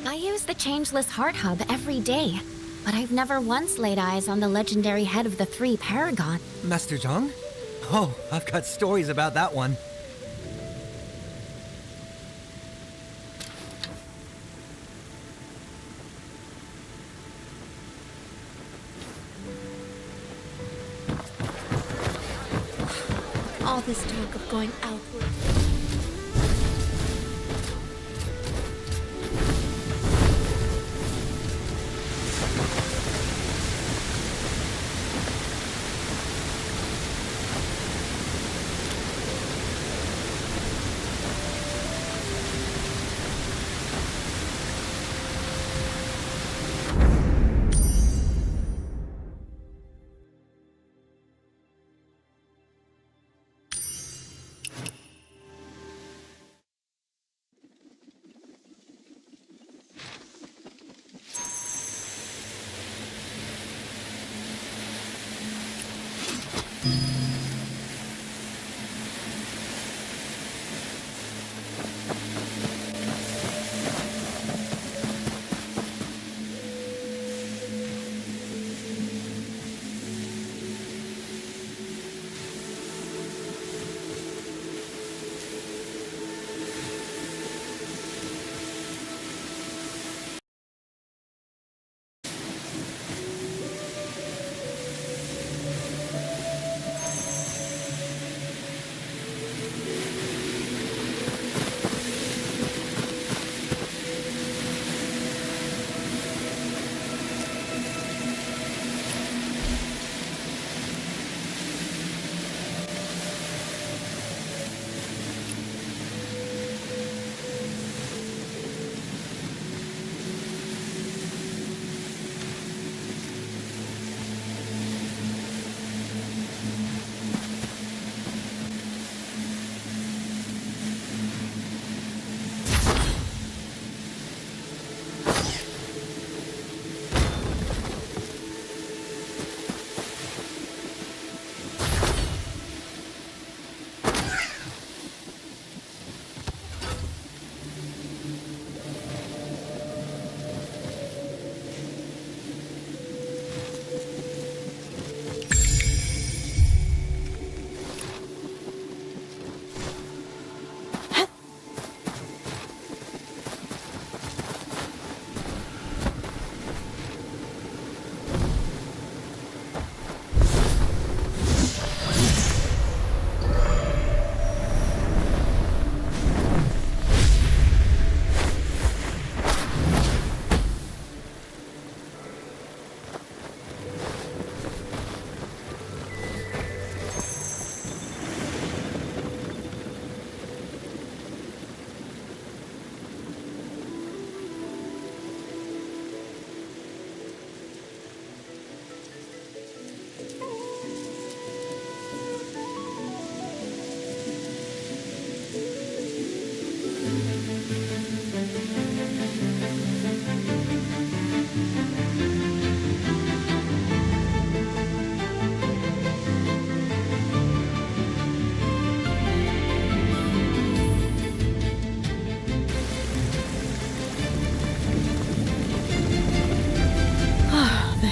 I use the Changeless Heart Hub every day, but I've never once laid eyes on the legendary head of the Three Paragon. Master Zhang? Oh, I've got stories about that one. All this talk of going outward.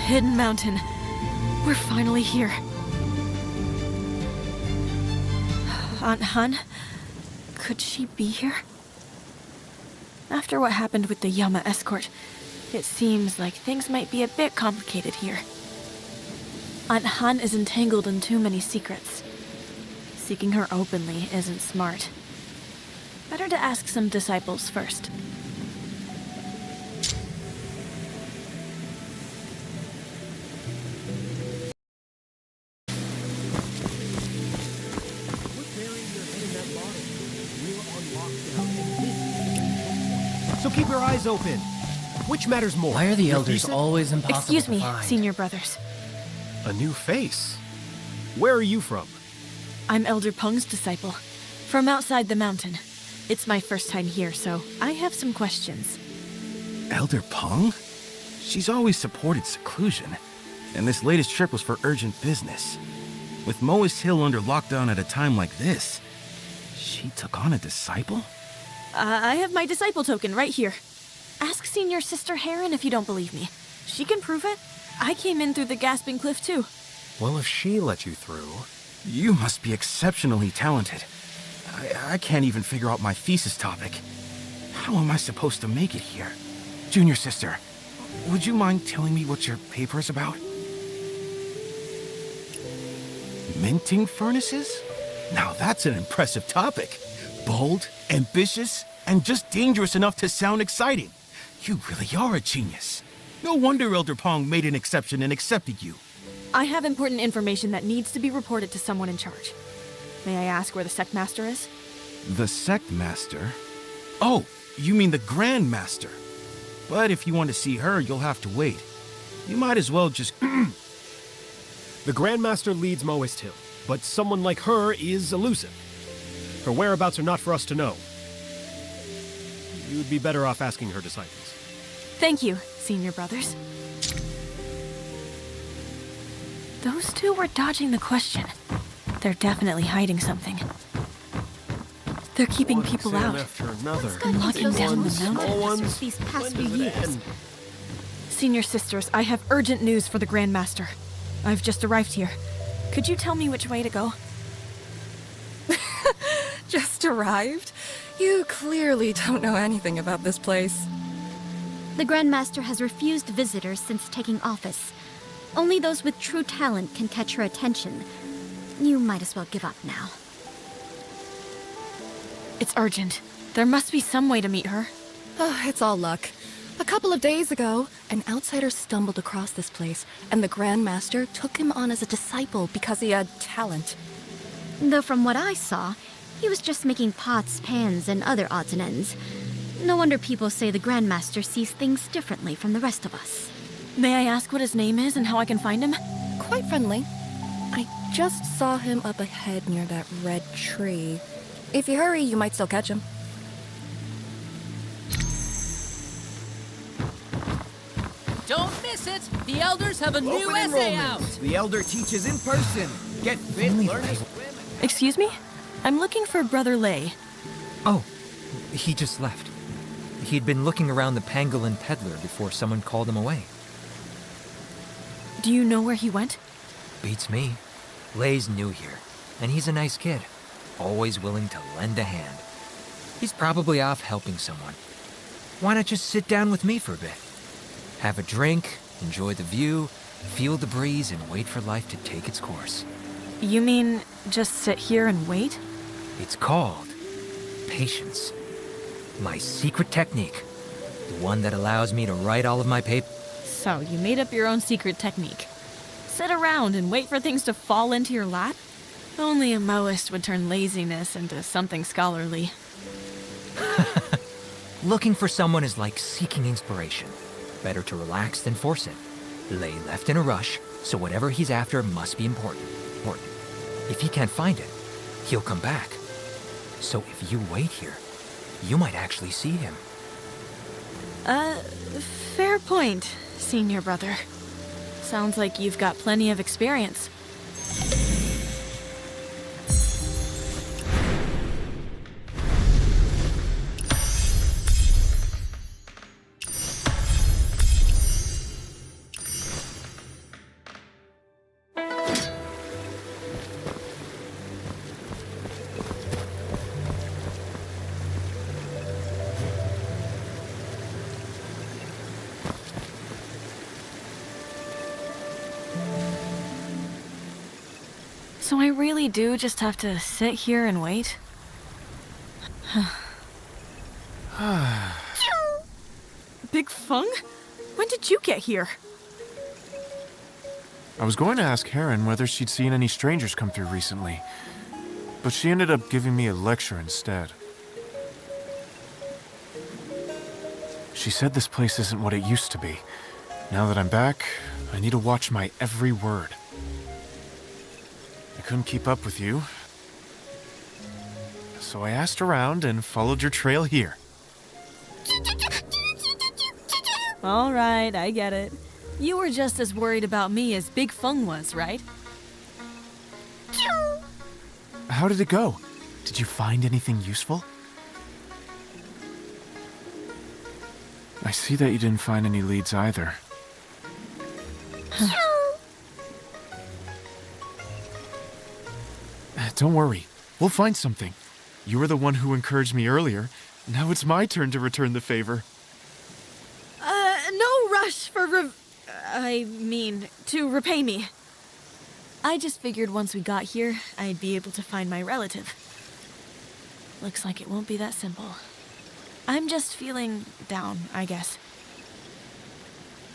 Hidden Mountain. We're finally here. Aunt Hun? Could she be here? After what happened with the Yama escort, it seems like things might be a bit complicated here. Aunt Han is entangled in too many secrets. Seeking her openly isn't smart. Better to ask some disciples first. So keep your eyes open. Which matters more? Why are the elders always impossible Excuse me, to find? senior brothers. A new face. Where are you from? I'm Elder Peng's disciple, from outside the mountain. It's my first time here, so I have some questions. Elder Peng? She's always supported seclusion, and this latest trip was for urgent business. With Moas Hill under lockdown at a time like this, she took on a disciple? I have my disciple token right here. Ask Senior Sister Heron if you don't believe me. She can prove it. I came in through the Gasping Cliff, too. Well, if she let you through... You must be exceptionally talented. I can't even figure out my thesis topic. How am I supposed to make it here? Junior sister, would you mind telling me what your paper is about? Minting furnaces? Now that's an impressive topic. Bold, ambitious, and just dangerous enough to sound exciting. You really are a genius. No wonder Elder Pong made an exception and accepted you. I have important information that needs to be reported to someone in charge. May I ask where the sect master is? The sect master? Oh, you mean the Grand Master. But if you want to see her, you'll have to wait. You might as well just... The Grandmaster leads Moist Hill, but someone like her is elusive. Her whereabouts are not for us to know. You'd be better off asking her disciples. Thank you, Senior Brothers. Those two were dodging the question. They're definitely hiding something. They're keeping people out. After another. And locking down the Small mountain. ones. These past few When do they years. end? Senior Sisters, I have urgent news for the Grand Master. I've just arrived here. Could you tell me which way to go? Just arrived? You clearly don't know anything about this place. The Grandmaster has refused visitors since taking office. Only those with true talent can catch her attention. You might as well give up now. It's urgent. There must be some way to meet her. Oh, it's all luck. A couple of days ago, an outsider stumbled across this place, and the Grand Master took him on as a disciple because he had talent. Though from what I saw, he was just making pots, pans, and other odds and ends. No wonder people say the Grandmaster sees things differently from the rest of us. May I ask what his name is and how I can find him? Quite friendly. I just saw him up ahead near that red tree. If you hurry, you might still catch him. Don't miss it! The elders have a new Open essay enrollment. out! The elder teaches in person. Get fit, learn to swim. Excuse me? I'm looking for Brother Lay. Oh, he just left. He'd been looking around the pangolin peddler before someone called him away. Do you know where he went? Beats me. Lay's new here, and he's a nice kid. Always willing to lend a hand. He's probably off helping someone. Why not just sit down with me for a bit? Have a drink, enjoy the view, feel the breeze, and wait for life to take its course. You mean just sit here and wait? It's called patience. My secret technique. The one that allows me to write all of my papers. So, you made up your own secret technique. Sit around and wait for things to fall into your lap? Only a Moist would turn laziness into something scholarly. Looking for someone is like seeking inspiration. Better to relax than force it. Lay left in a rush, so whatever he's after must be important. If he can't find it, he'll come back. So if you wait here, you might actually see him. Fair point, Senior Brother. Sounds like you've got plenty of experience. So I really do just have to sit here and wait? Big Fung? When did you get here? I was going to ask Heron whether she'd seen any strangers come through recently, but she ended up giving me a lecture instead. She said this place isn't what it used to be. Now that I'm back, I need to watch my every word. I couldn't keep up with you, so I asked around and followed your trail here. All right, I get it. You were just as worried about me as Big Fung was, right? How did it go? Did you find anything useful? I see that you didn't find any leads either. Don't worry, we'll find something. You were the one who encouraged me earlier. Now it's my turn to return the favor. No rush for to repay me. I just figured once we got here, I'd be able to find my relative. Looks like it won't be that simple. I'm just feeling down, I guess.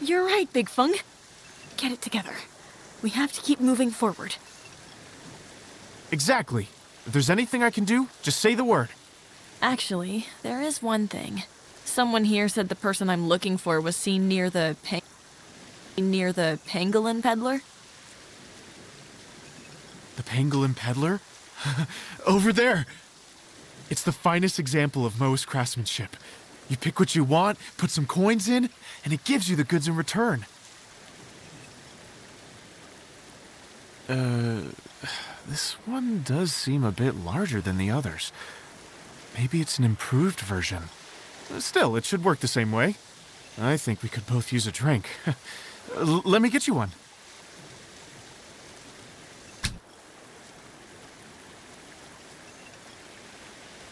You're right, Big Fung. Get it together. We have to keep moving forward. Exactly. If there's anything I can do, just say the word. Actually, there is one thing. Someone here said the person I'm looking for was seen near the pangolin peddler. The pangolin peddler? Over there! It's the finest example of Moe's craftsmanship. You pick what you want, put some coins in, and it gives you the goods in return. This one does seem a bit larger than the others. Maybe it's an improved version. Still, it should work the same way. I think we could both use a drink. Let me get you one.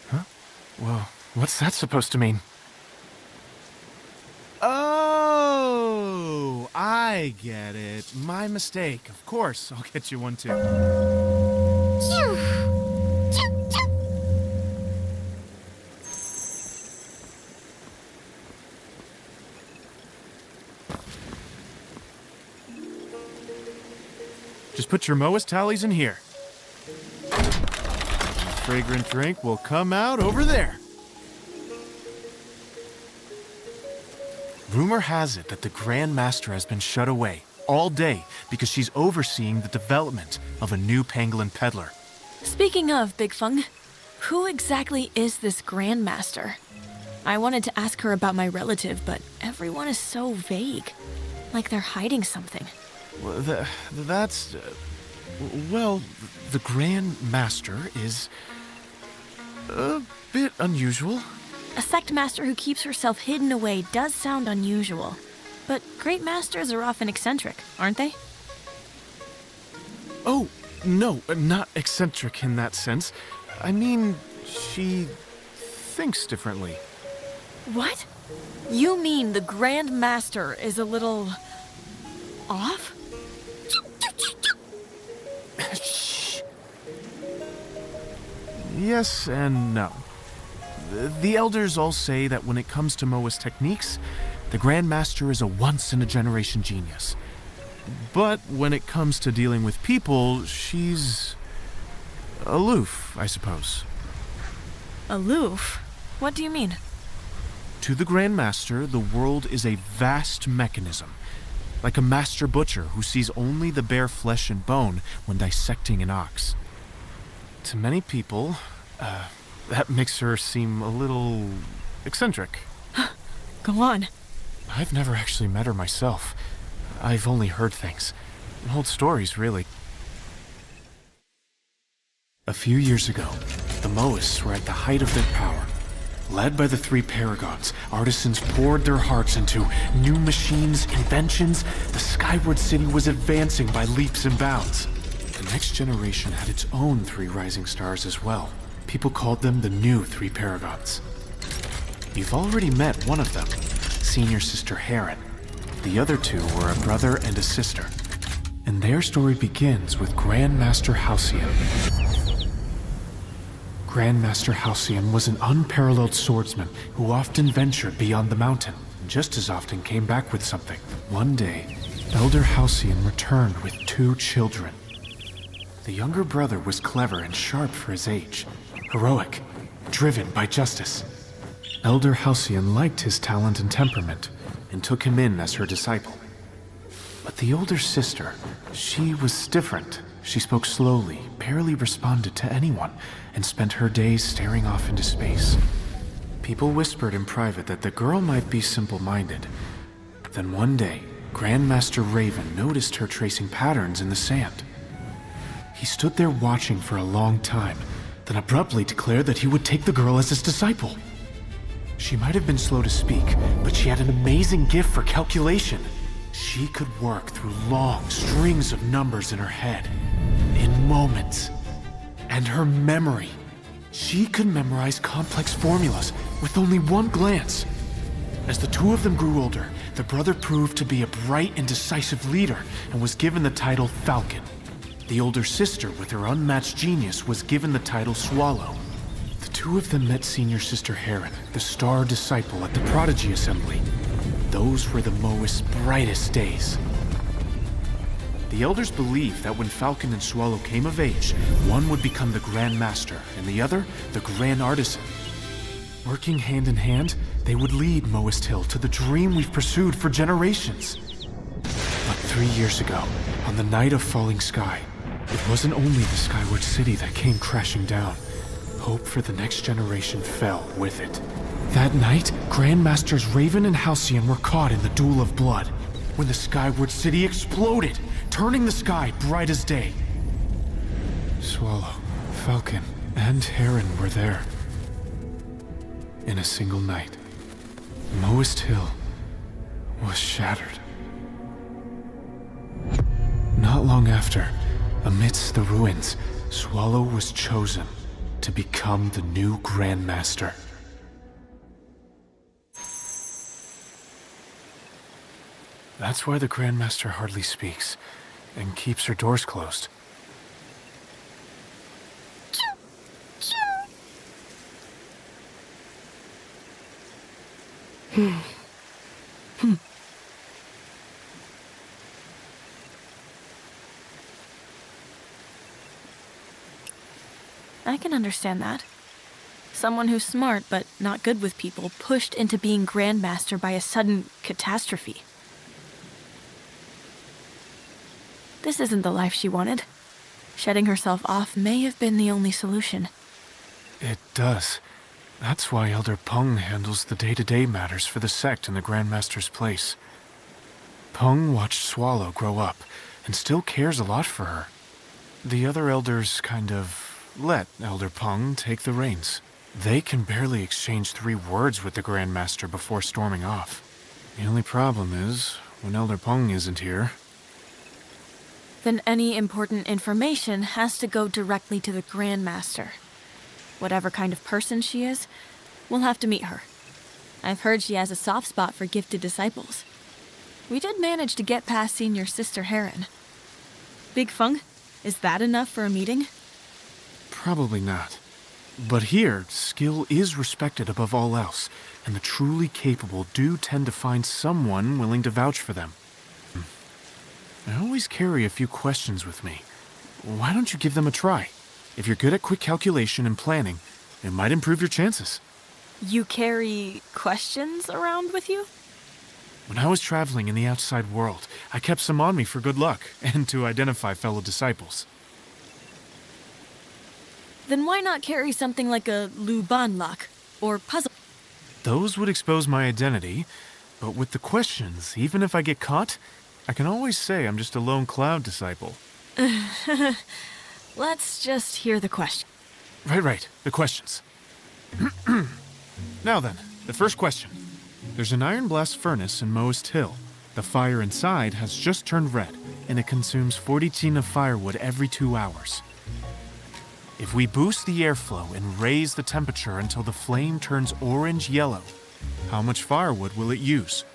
Huh? Well, what's that supposed to mean? Oh, I get it. My mistake. Of course, I'll get you one too. Just put your Moas tallies in here. The fragrant drink will come out over there. Rumor has it that the Grand Master has been shut away all day because she's overseeing the development of a new pangolin peddler. Speaking of, Big Fung, who exactly is this Grand Master? I wanted to ask her about my relative, but everyone is so vague. Like they're hiding something. Well, the Grand Master is a bit unusual. A sect master who keeps herself hidden away does sound unusual. But great masters are often eccentric, aren't they? Oh, no, not eccentric in that sense. I mean, she thinks differently. What? You mean the Grand Master is a little off? Shh. Yes and no. The elders all say that when it comes to Moa's techniques, the Grand Master is a once-in-a-generation genius. But when it comes to dealing with people, she's aloof, I suppose. Aloof? What do you mean? To the Grand Master, the world is a vast mechanism, like a master butcher who sees only the bare flesh and bone when dissecting an ox. To many people, that makes her seem a little eccentric. Go on. I've never actually met her myself. I've only heard things. Old stories, really. A few years ago, the Moas were at the height of their power. Led by the three paragons, artisans poured their hearts into new machines, inventions. The Skyward City was advancing by leaps and bounds. The next generation had its own three rising stars as well. People called them the new three paragons. You've already met one of them, senior sister Heron. The other two were a brother and a sister. And their story begins with Grand Master Halcyon. Grand Master Halcyon was an unparalleled swordsman who often ventured beyond the mountain, and just as often came back with something. One day, Elder Halcyon returned with 2 children. The younger brother was clever and sharp for his age, heroic, driven by justice. Elder Halcyon liked his talent and temperament, and took him in as her disciple. But the older sister, she was different. She spoke slowly, barely responded to anyone, and spent her days staring off into space. People whispered in private that the girl might be simple-minded. Then one day, Grandmaster Raven noticed her tracing patterns in the sand. He stood there watching for a long time, then abruptly declared that he would take the girl as his disciple. She might have been slow to speak, but she had an amazing gift for calculation. She could work through long strings of numbers in her head, in moments. And her memory. She could memorize complex formulas with only one glance. As the two of them grew older, the brother proved to be a bright and decisive leader and was given the title Falcon. The older sister, with her unmatched genius, was given the title Swallow. The two of them met senior sister Heron, the star disciple at the Prodigy Assembly. Those were the Moist's brightest days. The elders believed that when Falcon and Swallow came of age, one would become the Grand Master and the other the Grand Artisan. Working hand in hand, they would lead Moist Hill to the dream we've pursued for generations. But 3 years ago, on the night of falling sky, it wasn't only the Skyward City that came crashing down. Hope for the next generation fell with it. That night, Grandmasters Raven and Halcyon were caught in the duel of blood, when the Skyward City exploded, turning the sky bright as day. Swallow, Falcon, and Heron were there. In a single night, Moist Hill was shattered. Not long after, amidst the ruins, Swallow was chosen to become the new Grandmaster. That's why the Grandmaster hardly speaks, and keeps her doors closed. I can understand that. Someone who's smart but not good with people pushed into being Grandmaster by a sudden catastrophe. This isn't the life she wanted. Shedding herself off may have been the only solution. It does. That's why Elder Peng handles the day-to-day matters for the sect in the Grandmaster's place. Peng watched Swallow grow up, and still cares a lot for her. The other elders kind of let Elder Peng take the reins. They can barely exchange 3 words with the Grandmaster before storming off. The only problem is, when Elder Peng isn't here... Then any important information has to go directly to the Grandmaster. Whatever kind of person she is, we'll have to meet her. I've heard she has a soft spot for gifted disciples. We did manage to get past Senior Sister Heron. Big Feng, is that enough for a meeting? Probably not. But here, skill is respected above all else, and the truly capable do tend to find someone willing to vouch for them. I always carry a few questions with me. Why don't you give them a try? If you're good at quick calculation and planning, it might improve your chances. You carry questions around with you? When I was traveling in the outside world, I kept some on me for good luck and to identify fellow disciples. Then why not carry something like a Luban lock or puzzle? Those would expose my identity, but with the questions, even if I get caught, I can always say I'm just a lone cloud disciple. Let's just hear the question. Right, the questions. Now then, the first question. There's an iron blast furnace in Moist Hill. The fire inside has just turned red, and it consumes 40 tin of firewood every 2 hours. If we boost the airflow and raise the temperature until the flame turns orange-yellow, how much firewood will it use?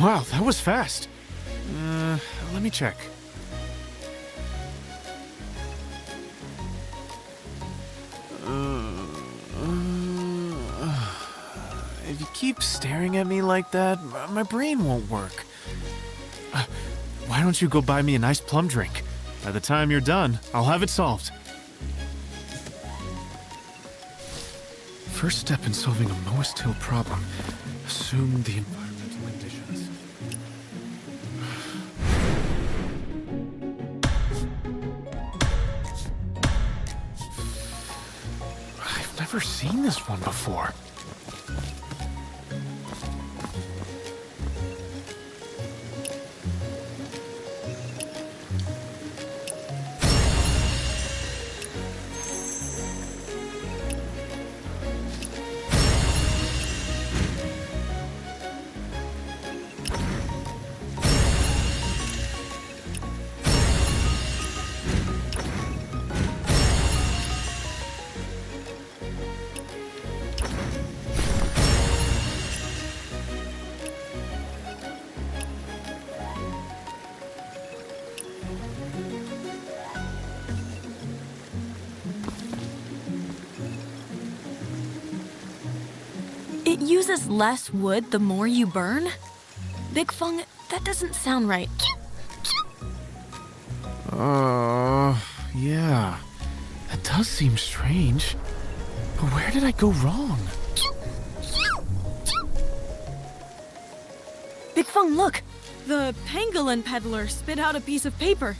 Wow, that was fast. Let me check. If you keep staring at me like that, my brain won't work. Why don't you go buy me a nice plum drink? By the time you're done, I'll have it solved. First step in solving a Moist Hill problem, assume the environmental conditions. I've never seen this one before. It uses less wood the more you burn? Big Feng, that doesn't sound right. Yeah. That does seem strange. But where did I go wrong? Big Feng, look! The pangolin peddler spit out a piece of paper.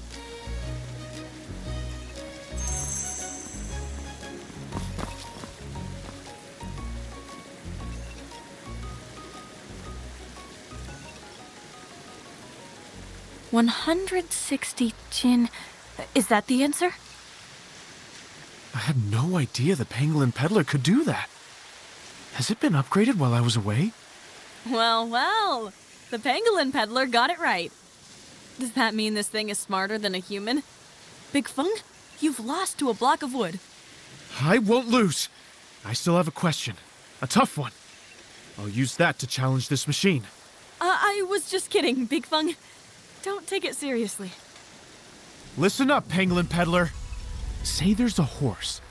$160 Jin. Is that the answer? I had no idea the pangolin peddler could do that. Has it been upgraded while I was away? Well, well. The pangolin peddler got it right. Does that mean this thing is smarter than a human? Big Feng, you've lost to a block of wood. I won't lose. I still have a question. A tough one. I'll use that to challenge this machine. I was just kidding, Big Feng. Don't take it seriously. Listen up, pangolin peddler. Say there's a horse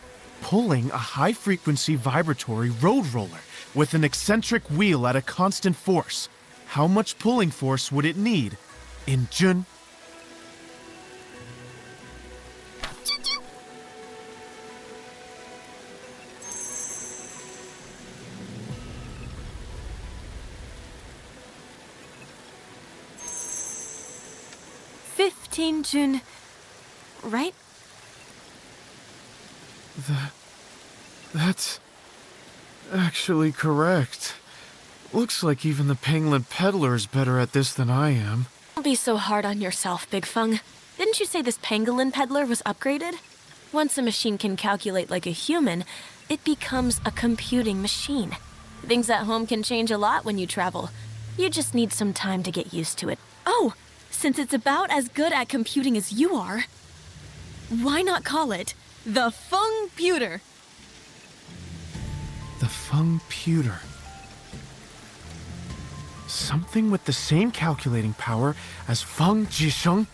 pulling a high-frequency vibratory road roller with an eccentric wheel at a constant force. How much pulling force would it need in Jun? Jun, right? That's actually correct. Looks like even the pangolin peddler is better at this than I am. Don't be so hard on yourself, Big Feng. Didn't you say this pangolin peddler was upgraded? Once a machine can calculate like a human, it becomes a computing machine. Things at home can change a lot when you travel. You just need some time to get used to it. Oh, since it's about as good at computing as you are, why not call it the Feng-puter? The Feng-puter. Something with the same calculating power as Feng Jisheng?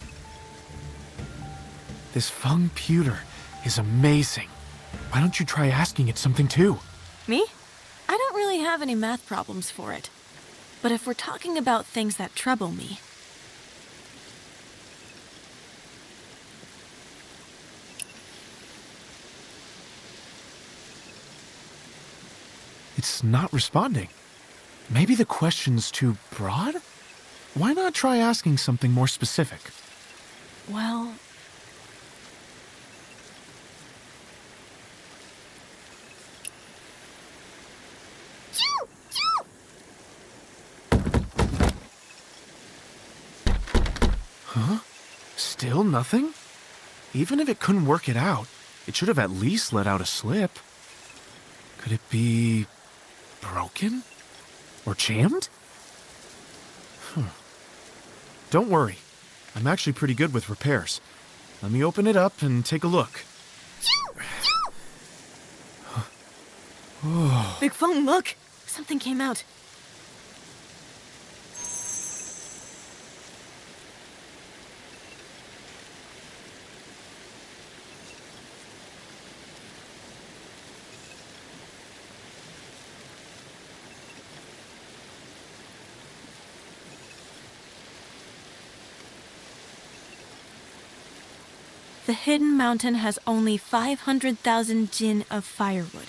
This Feng-puter is amazing. Why don't you try asking it something too? Me? I don't really have any math problems for it. But if we're talking about things that trouble me... It's not responding. Maybe the question's too broad? Why not try asking something more specific? Well... Huh? Still nothing? Even if it couldn't work it out, it should have at least let out a slip. Could it be... broken? Or jammed? Don't worry. I'm actually pretty good with repairs. Let me open it up and take a look. Big Feng, look! Something came out. The hidden mountain has only 500,000 jin of firewood.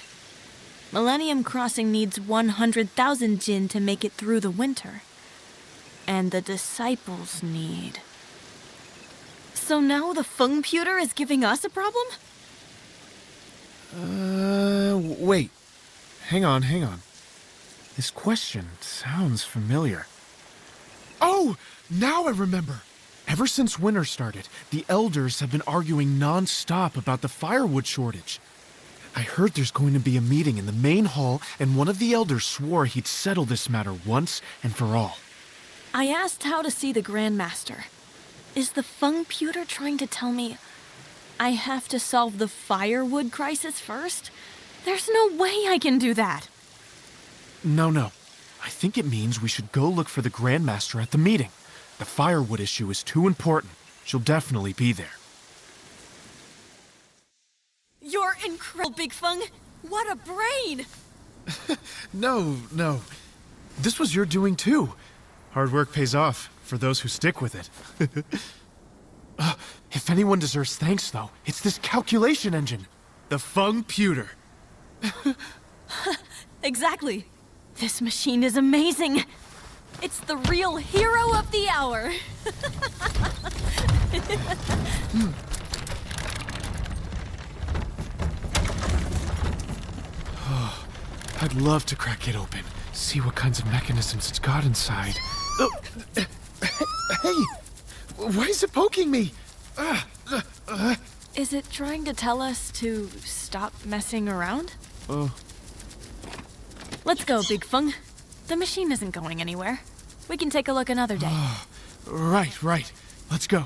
Millennium Crossing needs 100,000 jin to make it through the winter. And the disciples need... So now the Feng-puter is giving us a problem? Wait. Hang on. This question sounds familiar. Oh! Now I remember! Ever since winter started, the elders have been arguing non-stop about the firewood shortage. I heard there's going to be a meeting in the main hall, and one of the elders swore he'd settle this matter once and for all. I asked how to see the Grand Master. Is the Feng-puter trying to tell me I have to solve the firewood crisis first? There's no way I can do that. No. I think it means we should go look for the Grand Master at the meeting. The firewood issue is too important. She'll definitely be there. You're incredible, Big Feng! What a brain! No. This was your doing too. Hard work pays off for those who stick with it. If anyone deserves thanks, though, it's this calculation engine. The Fung-puter. Exactly. This machine is amazing. It's the real hero of the hour. I'd love to crack it open, see what kinds of mechanisms it's got inside. Hey! Why is it poking me? Is it trying to tell us to stop messing around? Let's go, Big Fung. The machine isn't going anywhere. We can take a look another day. Right. Let's go.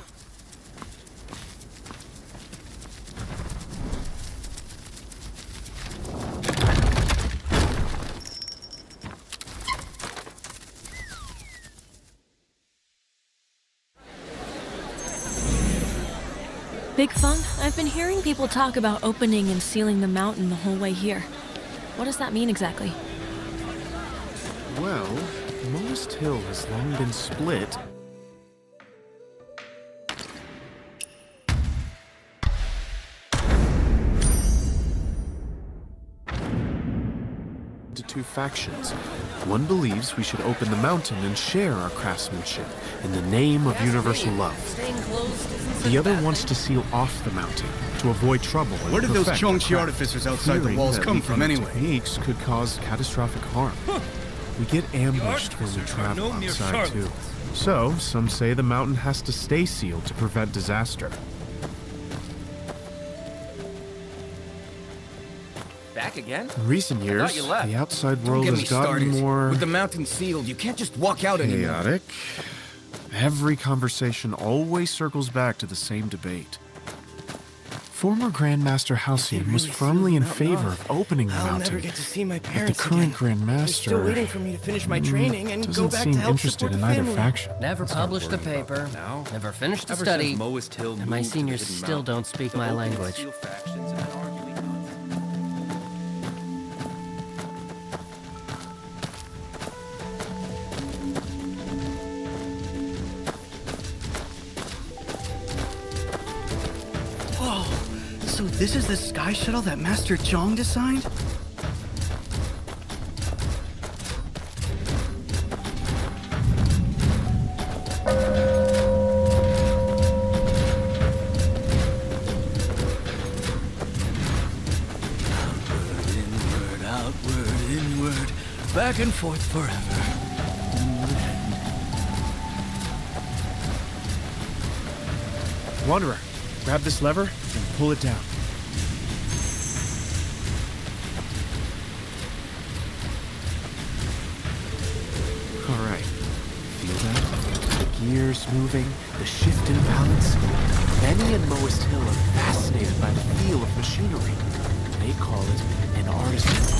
Big Fung, I've been hearing people talk about opening and sealing the mountain the whole way here. What does that mean exactly? Well, Molest Hill has long been split into two factions. One believes we should open the mountain and share our craftsmanship in the name of universal love. The other wants to seal off the mountain to avoid trouble. Where did those Chongqi artificers outside the walls come from anyway? Techniques could cause catastrophic harm. We get ambushed when we travel outside too. So, some say the mountain has to stay sealed to prevent disaster. Back again? In recent I years, thought you left. the outside Don't world get me has gotten started. more With the mountain sealed, you can't just walk out anymore. chaotic. Every conversation always circles back to the same debate. Former Grandmaster Halcyon was firmly in favor of opening the I'll mountain. never get to see my But the parents current again. They're Grandmaster still waiting for me to finish my training and go doesn't back seem to help interested support in the either family. faction. Never published a paper, never finished a study, and my seniors still don't speak my language. Whoa! So this is the sky shuttle that Master Zhong designed? Inward, outward, inward, back and forth forever. Wanderer, grab this lever and pull it down. All right. Feel that? The gears moving, the shift in balance. Benny and Molest Hill are fascinated by the feel of machinery. They call it an artisan.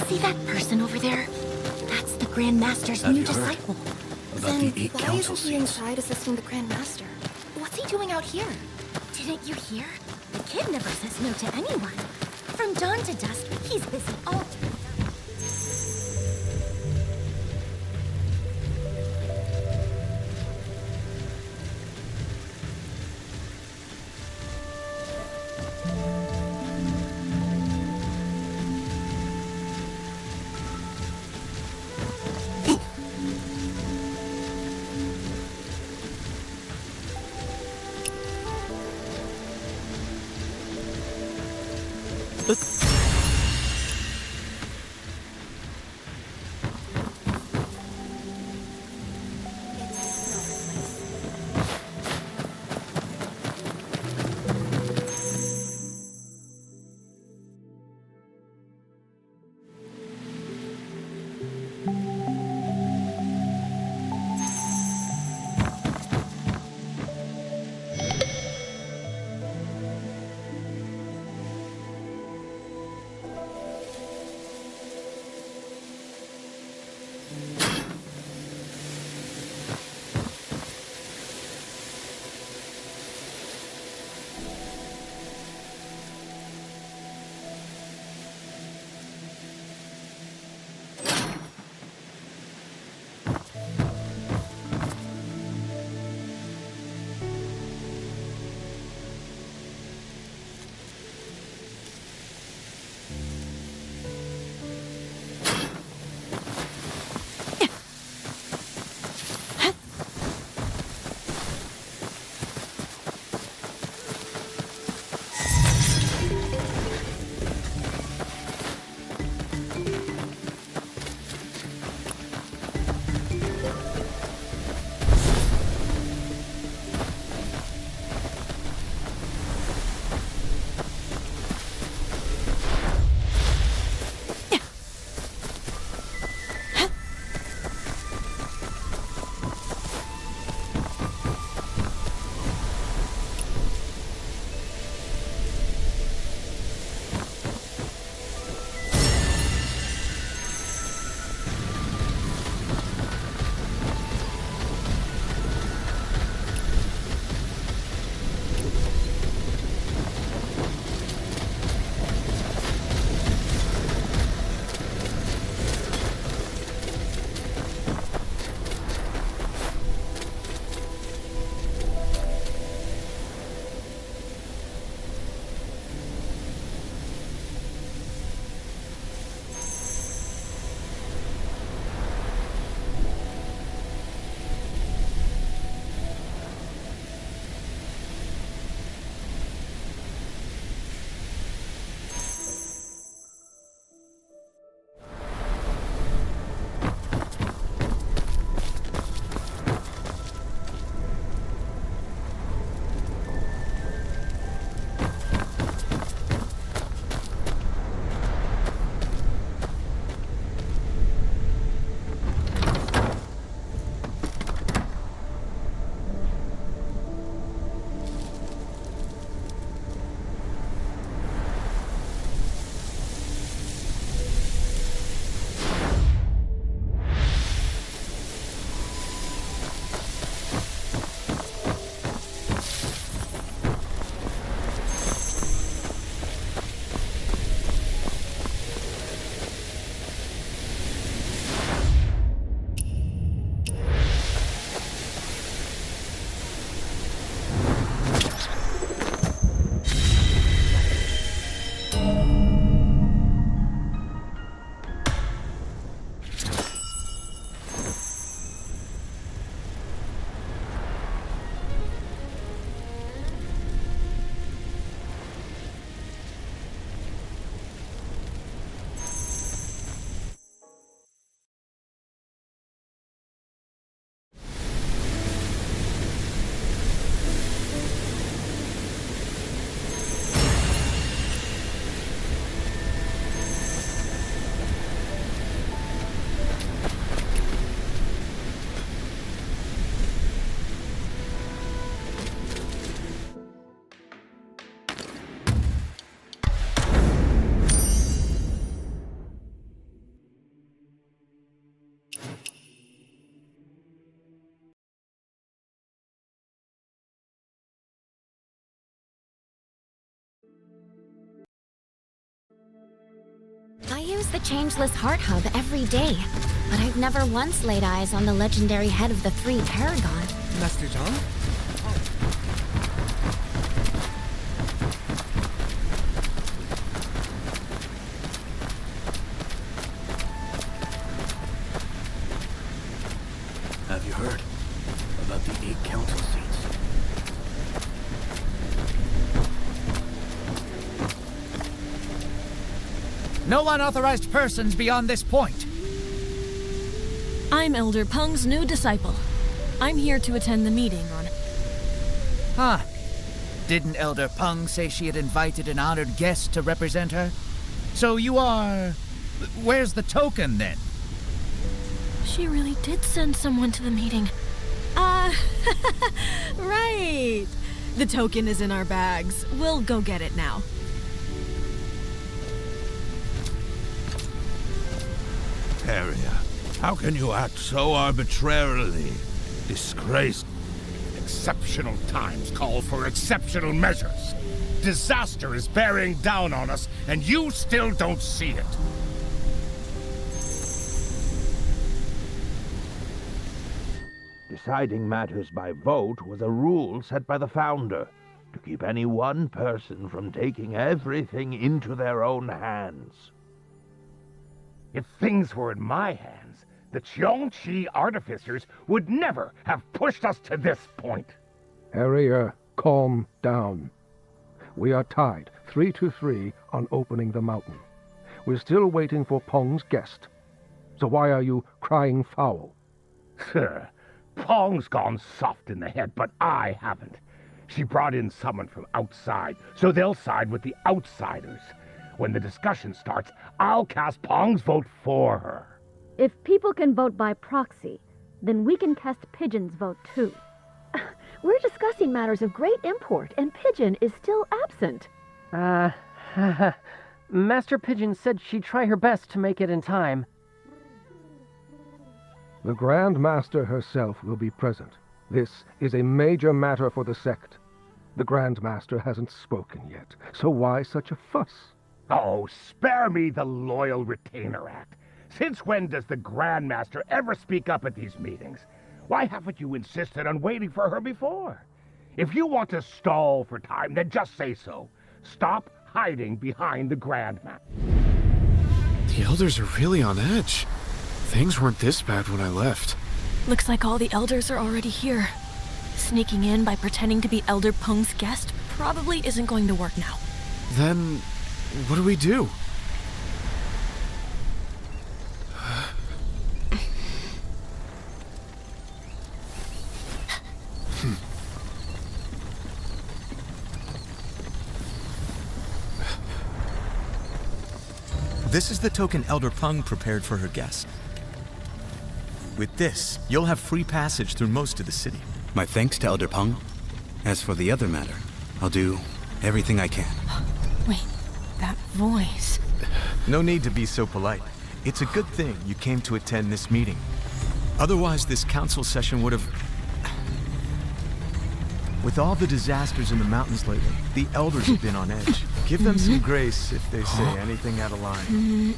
See that person over there? That's the Grand Master's new disciple. About Then the 8 why council isn't he seats. inside assisting the Grand Master? What's he doing out here? Didn't you hear? The kid never says no to anyone. From dawn to dusk, he's busy all I use the Changeless Heart Hub every day, but I've never once laid eyes on the legendary head of the Three Paragon. Master John? Have you heard about the 8 council seats? No unauthorized persons beyond this point. I'm Elder Pung's new disciple. I'm here to attend the meeting on... Huh. Didn't Elder Pung say she had invited an honored guest to represent her? So you are... Where's the token, then? She really did send someone to the meeting. Right. The token is in our bags. We'll go get it now. Harrier, how can you act so arbitrarily? Disgrace. Exceptional times call for exceptional measures. Disaster is bearing down on us, and you still don't see it. Deciding matters by vote was a rule set by the Founder to keep any one person from taking everything into their own hands. If things were in my hands, the Qiongqi artificers would never have pushed us to this point. Harrier, calm down. We are tied 3-3 on opening the mountain. We're still waiting for Pong's guest. So why are you crying foul? Sir, Pong's gone soft in the head, but I haven't. She brought in someone from outside, so they'll side with the outsiders. When the discussion starts, I'll cast Pong's vote for her. If people can vote by proxy, then we can cast Pigeon's vote too. We're discussing matters of great import, and Pigeon is still absent. Master Pigeon said she'd try her best to make it in time. The Grand Master herself will be present. This is a major matter for the sect. The Grand Master hasn't spoken yet, so why such a fuss? Oh, spare me the Loyal Retainer Act. Since when does the Grand Master ever speak up at these meetings? Why haven't you insisted on waiting for her before? If you want to stall for time, then just say so. Stop hiding behind the Grand Master. The elders are really on edge. Things weren't this bad when I left. Looks like all the elders are already here. Sneaking in by pretending to be Elder Pung's guest probably isn't going to work now. Then, what do we do? This is the token Elder Pung prepared for her guest. With this, you'll have free passage through most of the city. My thanks to Elder Pung. As for the other matter, I'll do everything I can. Wait, that voice... No need to be so polite. It's a good thing you came to attend this meeting. Otherwise, this council session would have... With all the disasters in the mountains lately, the elders have been on edge. Give them some grace if they say anything out of line.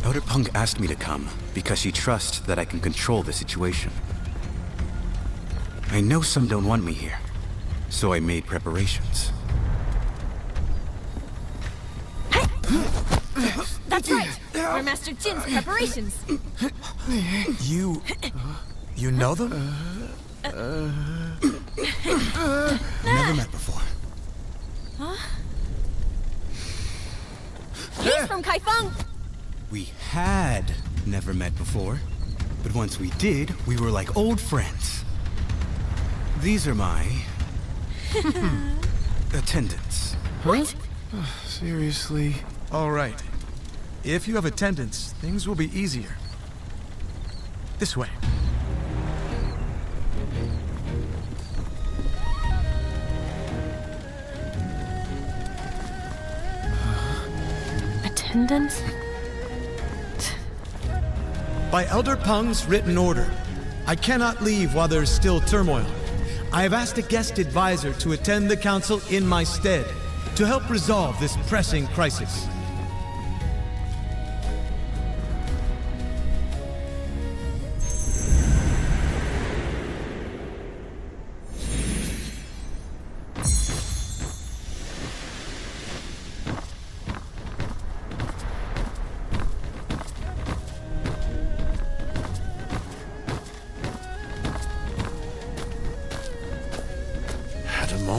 Elder Pung asked me to come because she trusts that I can control the situation. I know some don't want me here, so I made preparations. That's right! Our Master Jin's preparations! You know them? Never met before. Huh? He's from Kaifeng! We had never met before, but once we did, we were like old friends. These are my... attendants. What? Seriously? All right. If you have attendance, things will be easier. This way. Attendance? By Elder Pung's written order, I cannot leave while there is still turmoil. I have asked a guest advisor to attend the council in my stead to help resolve this pressing crisis.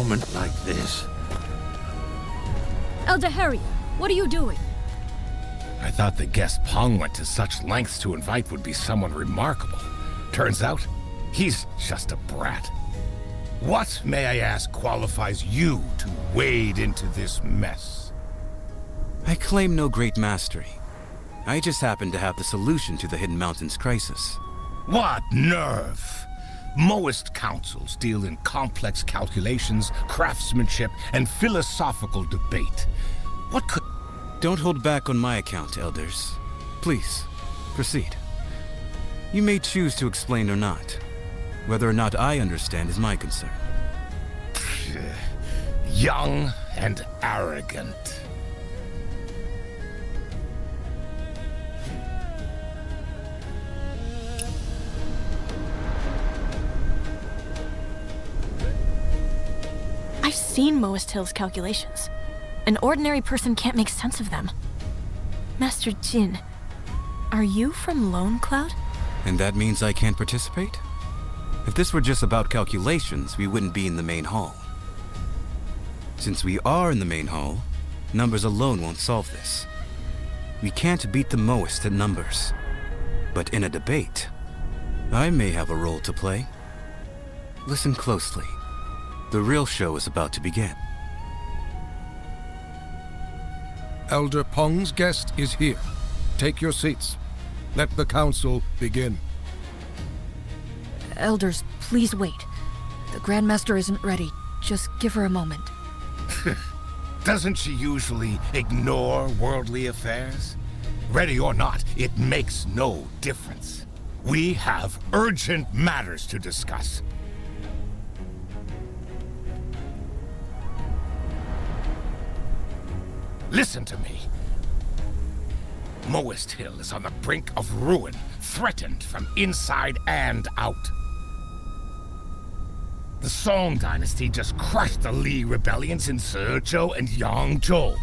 moment like this. Elder Harrier, what are you doing? I thought the guest Pong went to such lengths to invite would be someone remarkable. Turns out, he's just a brat. What, may I ask, qualifies you to wade into this mess? I claim no great mastery. I just happen to have the solution to the Hidden Mountains crisis. What nerve! Moist councils deal in complex calculations, craftsmanship, and philosophical debate. What could... Don't hold back on my account, elders. Please, proceed. You may choose to explain or not. Whether or not I understand is my concern. Young and arrogant. I've seen Moist Hill's calculations. An ordinary person can't make sense of them. Master Jin, are you from Lone Cloud? And that means I can't participate? If this were just about calculations, we wouldn't be in the main hall. Since we are in the main hall, numbers alone won't solve this. We can't beat the Moist at numbers. But in a debate, I may have a role to play. Listen closely. The real show is about to begin. Elder Pong's guest is here. Take your seats. Let the council begin. Elders, please wait. The Grandmaster isn't ready. Just give her a moment. Doesn't she usually ignore worldly affairs? Ready or not, it makes no difference. We have urgent matters to discuss. Listen to me. Moist Hill is on the brink of ruin, threatened from inside and out. The Song Dynasty just crushed the Li rebellions in Sezhou and Yangzhou.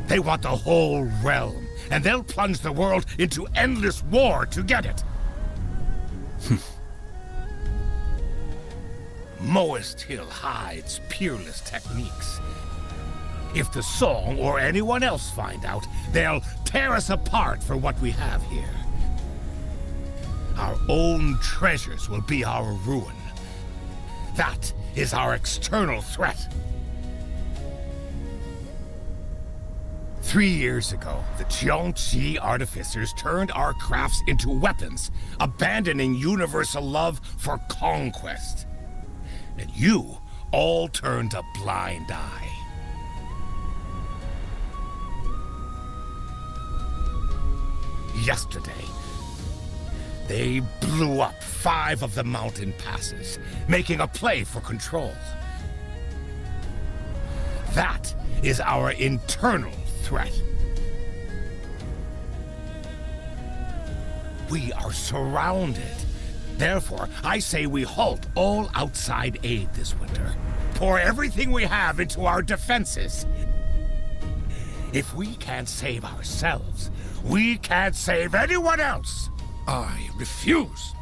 They want the whole realm, and they'll plunge the world into endless war to get it. Moist Hill hides peerless techniques. If the Song or anyone else find out, they'll tear us apart for what we have here. Our own treasures will be our ruin. That is our external threat. 3 years ago, the Qiongqi artificers turned our crafts into weapons, abandoning universal love for conquest. And you all turned a blind eye. Yesterday, they blew up 5 of the mountain passes, making a play for control. That is our internal threat. We are surrounded. Therefore, I say we halt all outside aid this winter. Pour everything we have into our defenses. If we can't save ourselves, we can't save anyone else. I refuse.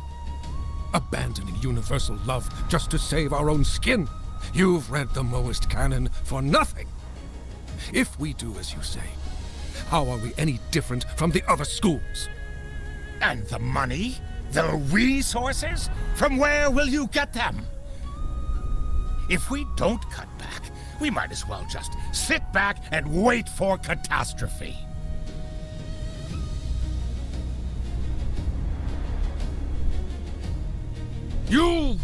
Abandoning universal love just to save our own skin. You've read the Moist canon for nothing. If we do as you say, how are we any different from the other schools? And the money? The resources? From where will you get them? If we don't cut back, we might as well just sit back and wait for catastrophe. You...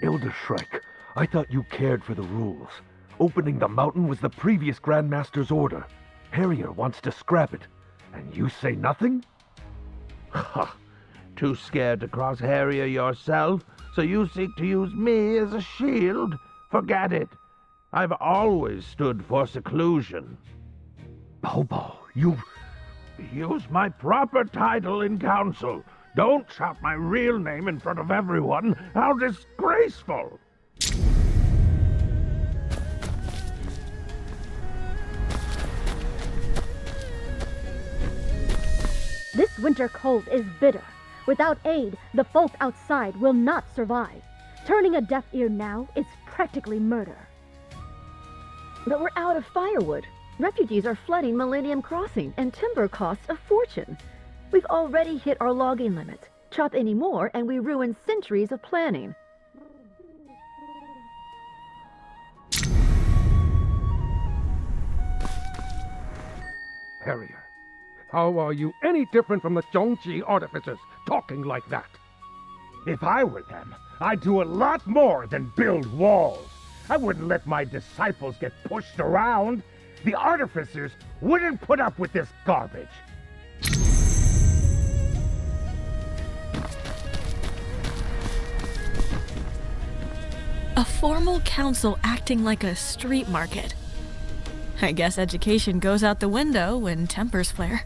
Elder Shrike, I thought you cared for the rules. Opening the mountain was the previous Grandmaster's order. Harrier wants to scrap it, and you say nothing? Ha! Too scared to cross Harrier yourself, so you seek to use me as a shield? Forget it. I've always stood for seclusion. Bobo, you... Use my proper title in council. Don't shout my real name in front of everyone. How disgraceful! This winter cold is bitter. Without aid, the folk outside will not survive. Turning a deaf ear now is practically murder. But we're out of firewood. Refugees are flooding Millennium Crossing, and timber costs a fortune. We've already hit our logging limit. Chop any more, and we ruin centuries of planning. Harrier, how are you any different from the Zhongji artificers, talking like that? If I were them, I'd do a lot more than build walls. I wouldn't let my disciples get pushed around. The artificers wouldn't put up with this garbage. A formal council acting like a street market. I guess education goes out the window when tempers flare.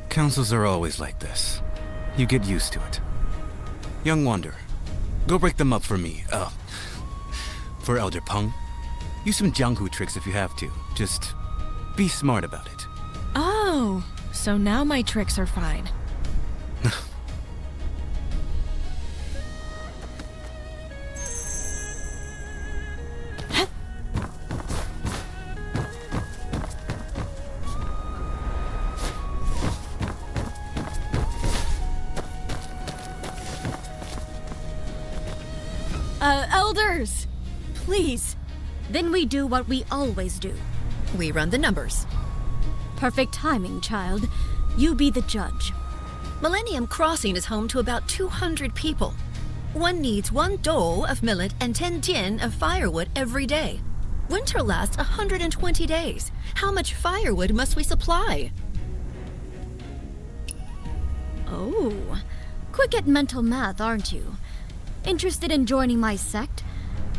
Councils are always like this. You get used to it. Young Wanderer, go break them up for me. For Elder Peng. Use some Jianghu tricks if you have to. Just be smart about it. Oh, so now my tricks are fine. Elders! Please. Then we do what we always do. We run the numbers. Perfect timing, child. You be the judge. Millennium Crossing is home to about 200 people. One needs 1 dole of millet and 10 jin of firewood every day. Winter lasts 120 days. How much firewood must we supply? Oh, quick at mental math, aren't you? Interested in joining my sect?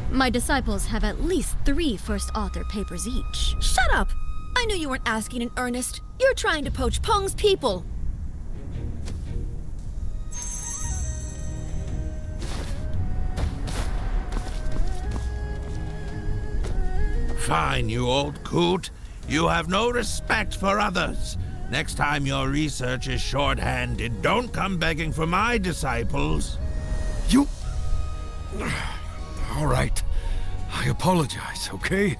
My disciples have at least 3 first author papers each. Shut up! I knew you weren't asking in earnest. You're trying to poach Peng's people. Fine, you old coot. You have no respect for others. Next time your research is short-handed, don't come begging for my disciples. You... All right. I apologize, okay?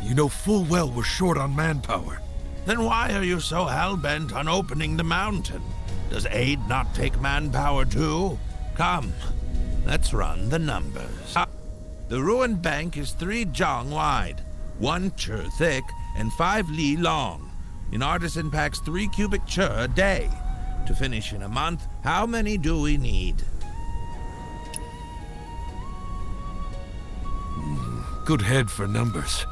You know full well we're short on manpower. Then why are you so hell-bent on opening the mountain? Does aid not take manpower too? Come, let's run the numbers. The ruined bank is 3 zhang wide, 1 chur thick, and 5 li long. An artisan packs 3 cubic chur a day. To finish in a month, how many do we need? Good head for numbers.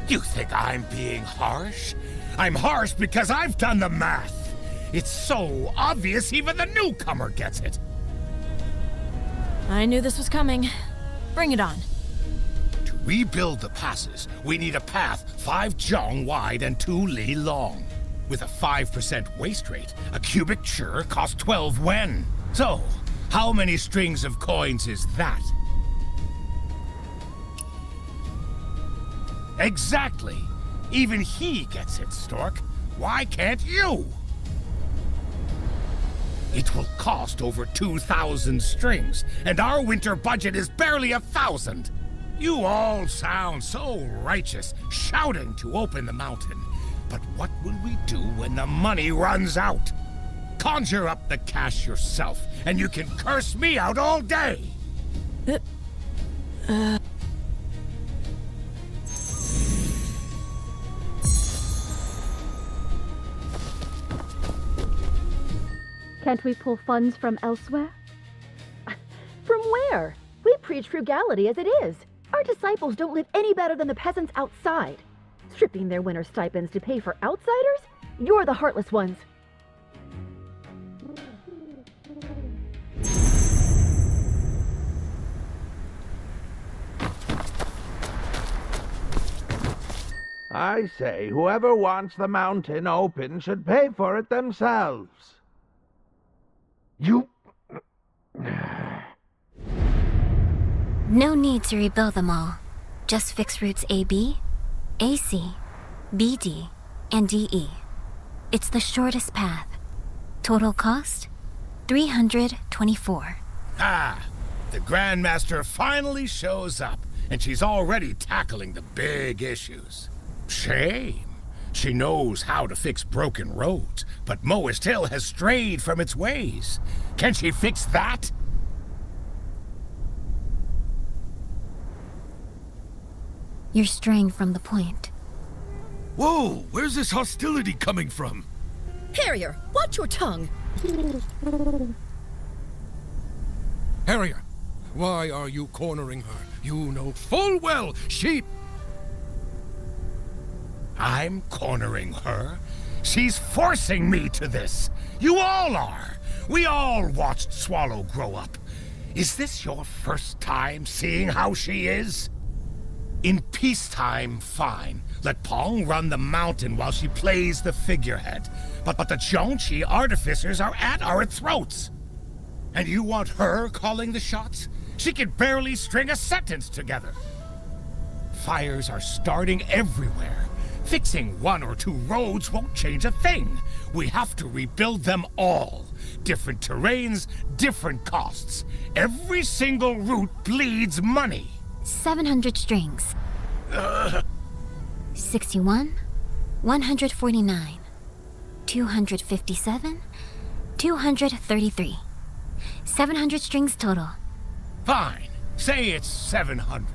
You think I'm being harsh? I'm harsh because I've done the math. It's so obvious even the newcomer gets it. I knew this was coming. Bring it on. To rebuild the passes, we need a path 5 zhang wide and 2 li long. With a 5% waste rate, a cubic chur costs 12 wen. So, how many strings of coins is that? Exactly. Even he gets it, Stork. Why can't you? It will cost over 2,000 strings, and our winter budget is barely 1,000. You all sound so righteous, shouting to open the mountain. But what will we do when the money runs out? Conjure up the cash yourself, and you can curse me out all day! Can't we pull funds from elsewhere? From where? We preach frugality as it is. Our disciples don't live any better than the peasants outside. Stripping their winter stipends to pay for outsiders? You're the heartless ones. I say whoever wants the mountain open should pay for it themselves. You... No need to rebuild them all. Just fix routes AB, AC, BD, and DE. It's the shortest path. Total cost? 324. Ah, the Grandmaster finally shows up, and she's already tackling the big issues. Shame. She knows how to fix broken roads, but Moist Hill has strayed from its ways. Can she fix that? You're straying from the point. Whoa, where's this hostility coming from? Harrier, watch your tongue. Harrier, why are you cornering her? You know full well she... I'm cornering her? She's forcing me to this. You all are. We all watched Swallow grow up. Is this your first time seeing how she is? In peacetime, fine. Let Pong run the mountain while she plays the figurehead. But the Jiangqi artificers are at our throats. And you want her calling the shots? She can barely string a sentence together. Fires are starting everywhere. Fixing one or two roads won't change a thing. We have to rebuild them all. Different terrains, different costs. Every single route bleeds money. 700 strings. 61, 149, 257, 233. 700 strings total. Fine. Say it's 700.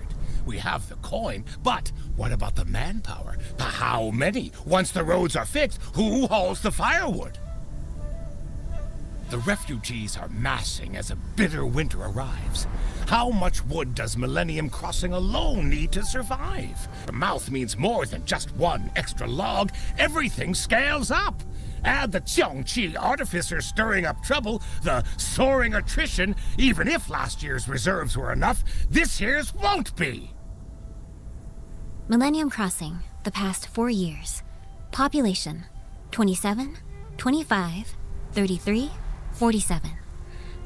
We have the coin, but what about the manpower? How many? Once the roads are fixed, who hauls the firewood? The refugees are massing as a bitter winter arrives. How much wood does Millennium Crossing alone need to survive? The mouth means more than just one extra log. Everything scales up. Add the Jiangqi artificers stirring up trouble, the soaring attrition. Even if last year's reserves were enough, this year's won't be. Millennium Crossing, the past 4 years. Population, 27, 25, 33, 47.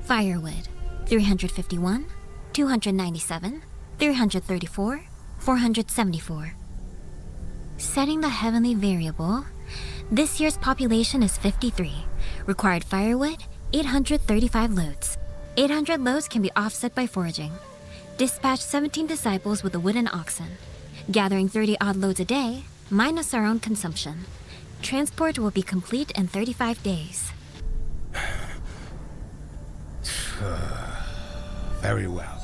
Firewood, 351, 297, 334, 474. Setting the heavenly variable, this year's population is 53. Required firewood, 835 loads. 800 loads can be offset by foraging. Dispatch 17 disciples with a wooden oxen. Gathering 30-odd loads a day, minus our own consumption. Transport will be complete in 35 days. Very well.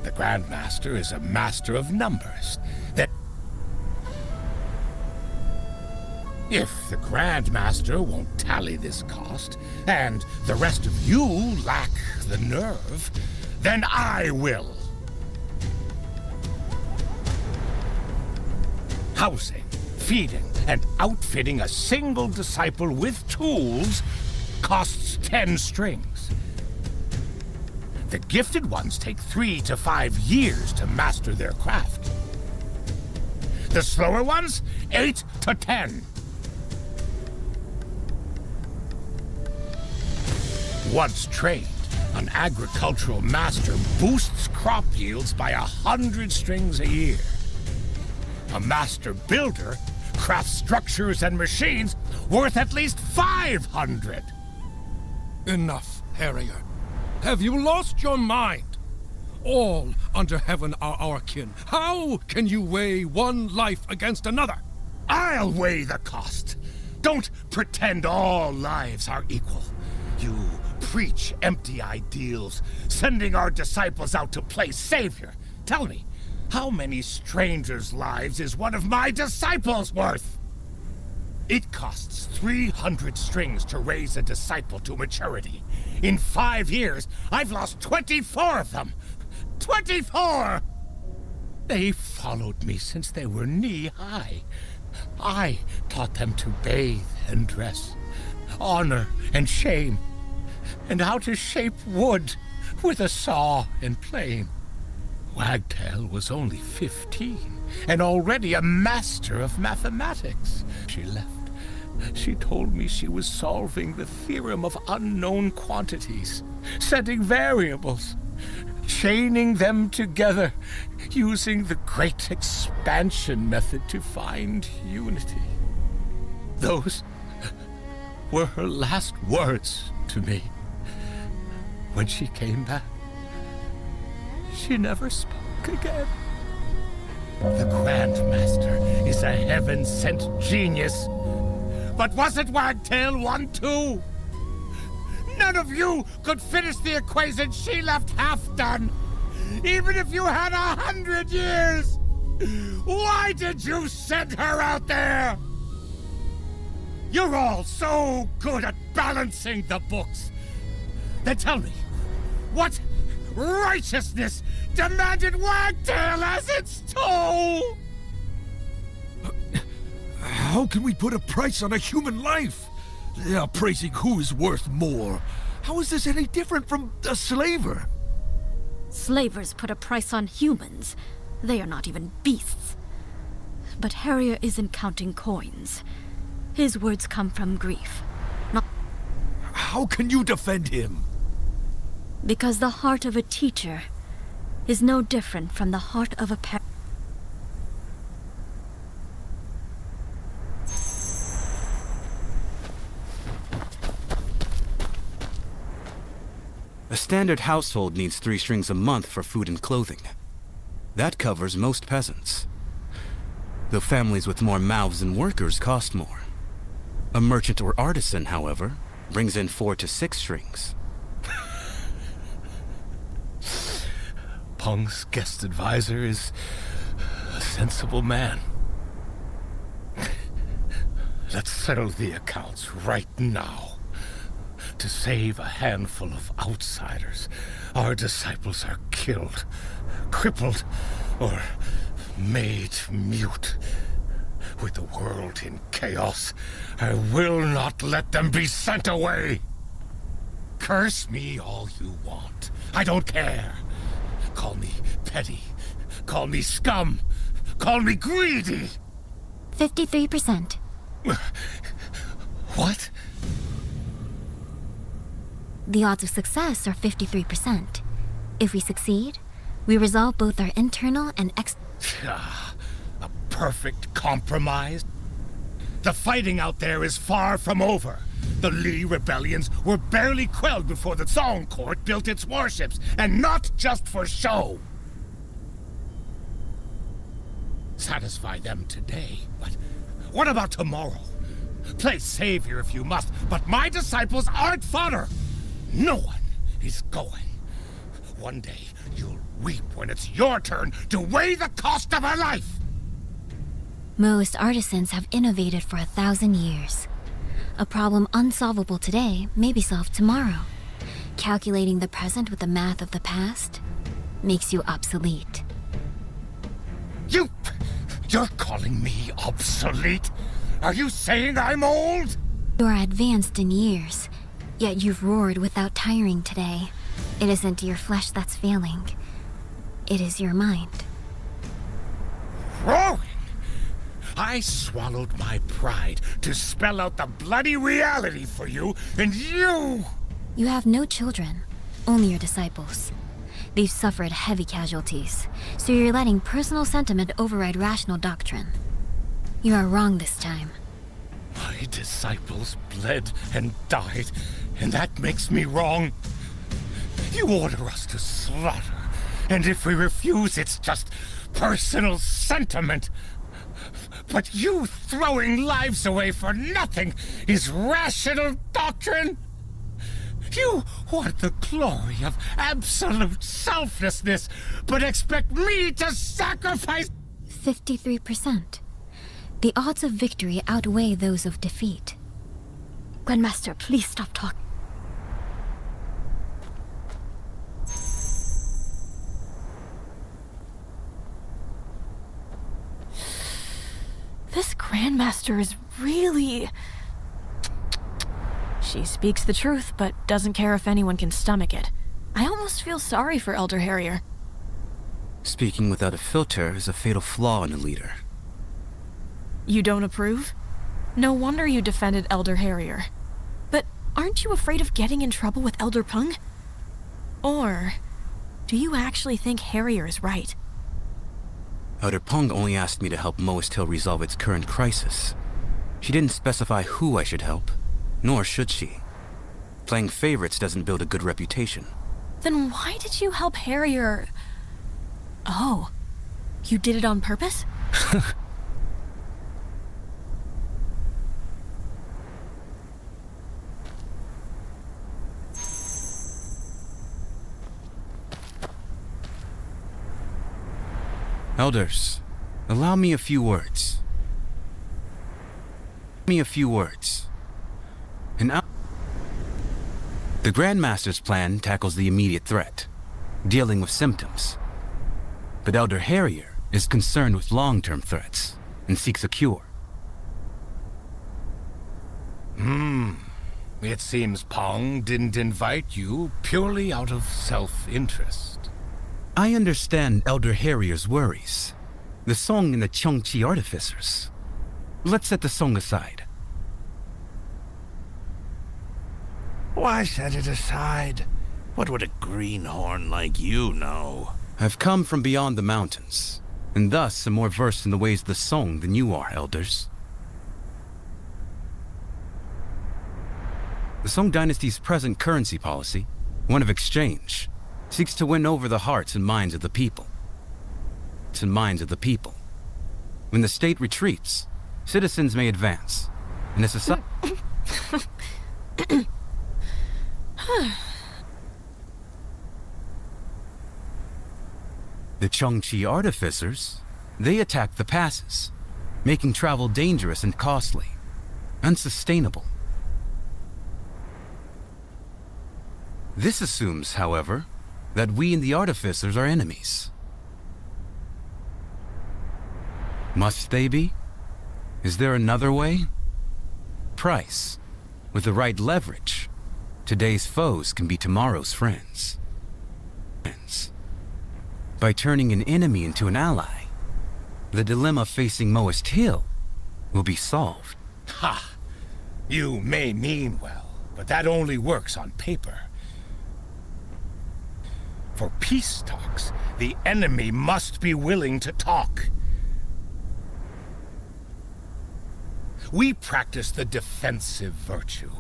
The Grandmaster is a master of numbers. That if the Grandmaster won't tally this cost, and the rest of you lack the nerve, then I will. Housing, feeding, and outfitting a single disciple with tools costs 10 strings. The gifted ones take 3 to 5 years to master their craft. The slower ones, 8 to 10. Once trained, an agricultural master boosts crop yields by 100 strings a year. A master builder crafts structures and machines worth at least 500. Enough, Harrier. Have you lost your mind? All under heaven are our kin. How can you weigh one life against another? I'll weigh the cost. Don't pretend all lives are equal. You preach empty ideals, sending our disciples out to play savior. Tell me, how many strangers' lives is one of my disciples worth? It costs 300 strings to raise a disciple to maturity. In 5 years, I've lost 24 of them. 24! They followed me since they were knee-high. I taught them to bathe and dress, honor and shame, and how to shape wood with a saw and plane. Wagtail was only 15 and already a master of mathematics. She left. She told me she was solving the theorem of unknown quantities, setting variables, chaining them together, using the great expansion method to find unity. Those were her last words to me. When she came back, she never spoke again. The Grandmaster is a heaven-sent genius. But wasn't Wagtail one too? None of you could finish the equation she left half done, even if you had 100 years. Why did you send her out there? You're all so good at balancing the books. Then tell me, what righteousness demanded Wagtail as its toll? How can we put a price on a human life? They are praising who is worth more. How is this any different from a slaver? Slavers put a price on humans. They are not even beasts. But Harrier isn't counting coins. His words come from grief. Not How can you defend him? because the heart of a teacher is no different from the heart of a parent. A standard household needs 3 strings a month for food and clothing. That covers most peasants. Though families with more mouths than workers cost more. A merchant or artisan, however, brings in 4 to 6 strings. Peng's guest advisor is a sensible man. Let's settle the accounts right now. To save a handful of outsiders, our disciples are killed, crippled, or made mute. With the world in chaos, I will not let them be sent away. Curse me all you want. I don't care. Call me petty. Call me scum. Call me greedy. 53%. What? The odds of success are 53%. If we succeed, we resolve both our internal and A perfect compromise? The fighting out there is far from over. The Lee rebellions were barely quelled before the Song Court built its warships, and not just for show. Satisfy them today, but what about tomorrow? Play savior if you must, but my disciples aren't fodder. No one is going. One day, you'll weep when it's your turn to weigh the cost of a life. Most artisans have innovated for 1,000 years. A problem unsolvable today may be solved tomorrow. Calculating the present with the math of the past makes you obsolete. You're calling me obsolete? Are you saying I'm old? You are advanced in years, yet you've roared without tiring today. It isn't your flesh that's failing. It is your mind. Roaring? I swallowed my pride to spell out the bloody reality for you, and you... You have no children, only your disciples. They've suffered heavy casualties, so you're letting personal sentiment override rational doctrine. You are wrong this time. My disciples bled and died, and that makes me wrong. You order us to slaughter, and if we refuse, it's just personal sentiment. But you throwing lives away for nothing is rational doctrine? You want the glory of absolute selflessness, but expect me to sacrifice... 53%. The odds of victory outweigh those of defeat. Grandmaster, please stop talking. This Grandmaster is really... She speaks the truth, but doesn't care if anyone can stomach it. I almost feel sorry for Elder Harrier. Speaking without a filter is a fatal flaw in a leader. You don't approve? No wonder you defended Elder Harrier. But aren't you afraid of getting in trouble with Elder Pung? Or do you actually think Harrier is right? Elder Pung only asked me to help Moist Hill resolve its current crisis. She didn't specify who I should help, nor should she. Playing favorites doesn't build a good reputation. Then why did you help Harrier? Oh, you did it on purpose? Elders, allow me a few words. The Grandmaster's plan tackles the immediate threat, dealing with symptoms. But Elder Harrier is concerned with long-term threats and seeks a cure. It seems Pong didn't invite you purely out of self-interest. I understand Elder Harrier's worries. The song and the Cheongchi artificers. Let's set the song aside. Why set it aside? What would a greenhorn like you know? I've come from beyond the mountains, and thus am more versed in the ways of the song than you are, elders. The Song Dynasty's present currency policy, one of exchange, seeks to win over the hearts and minds of the people. When the state retreats, citizens may advance, and a society... The Cheongchi artificers, they attack the passes, making travel dangerous and costly, unsustainable. This assumes, however, that we and the artificers are enemies. Must they be? Is there another way? Price. With the right leverage, today's foes can be tomorrow's friends. By turning an enemy into an ally, the dilemma facing Moist Hill will be solved. Ha! You may mean well, but that only works on paper. For peace talks, the enemy must be willing to talk. We practice the defensive virtue.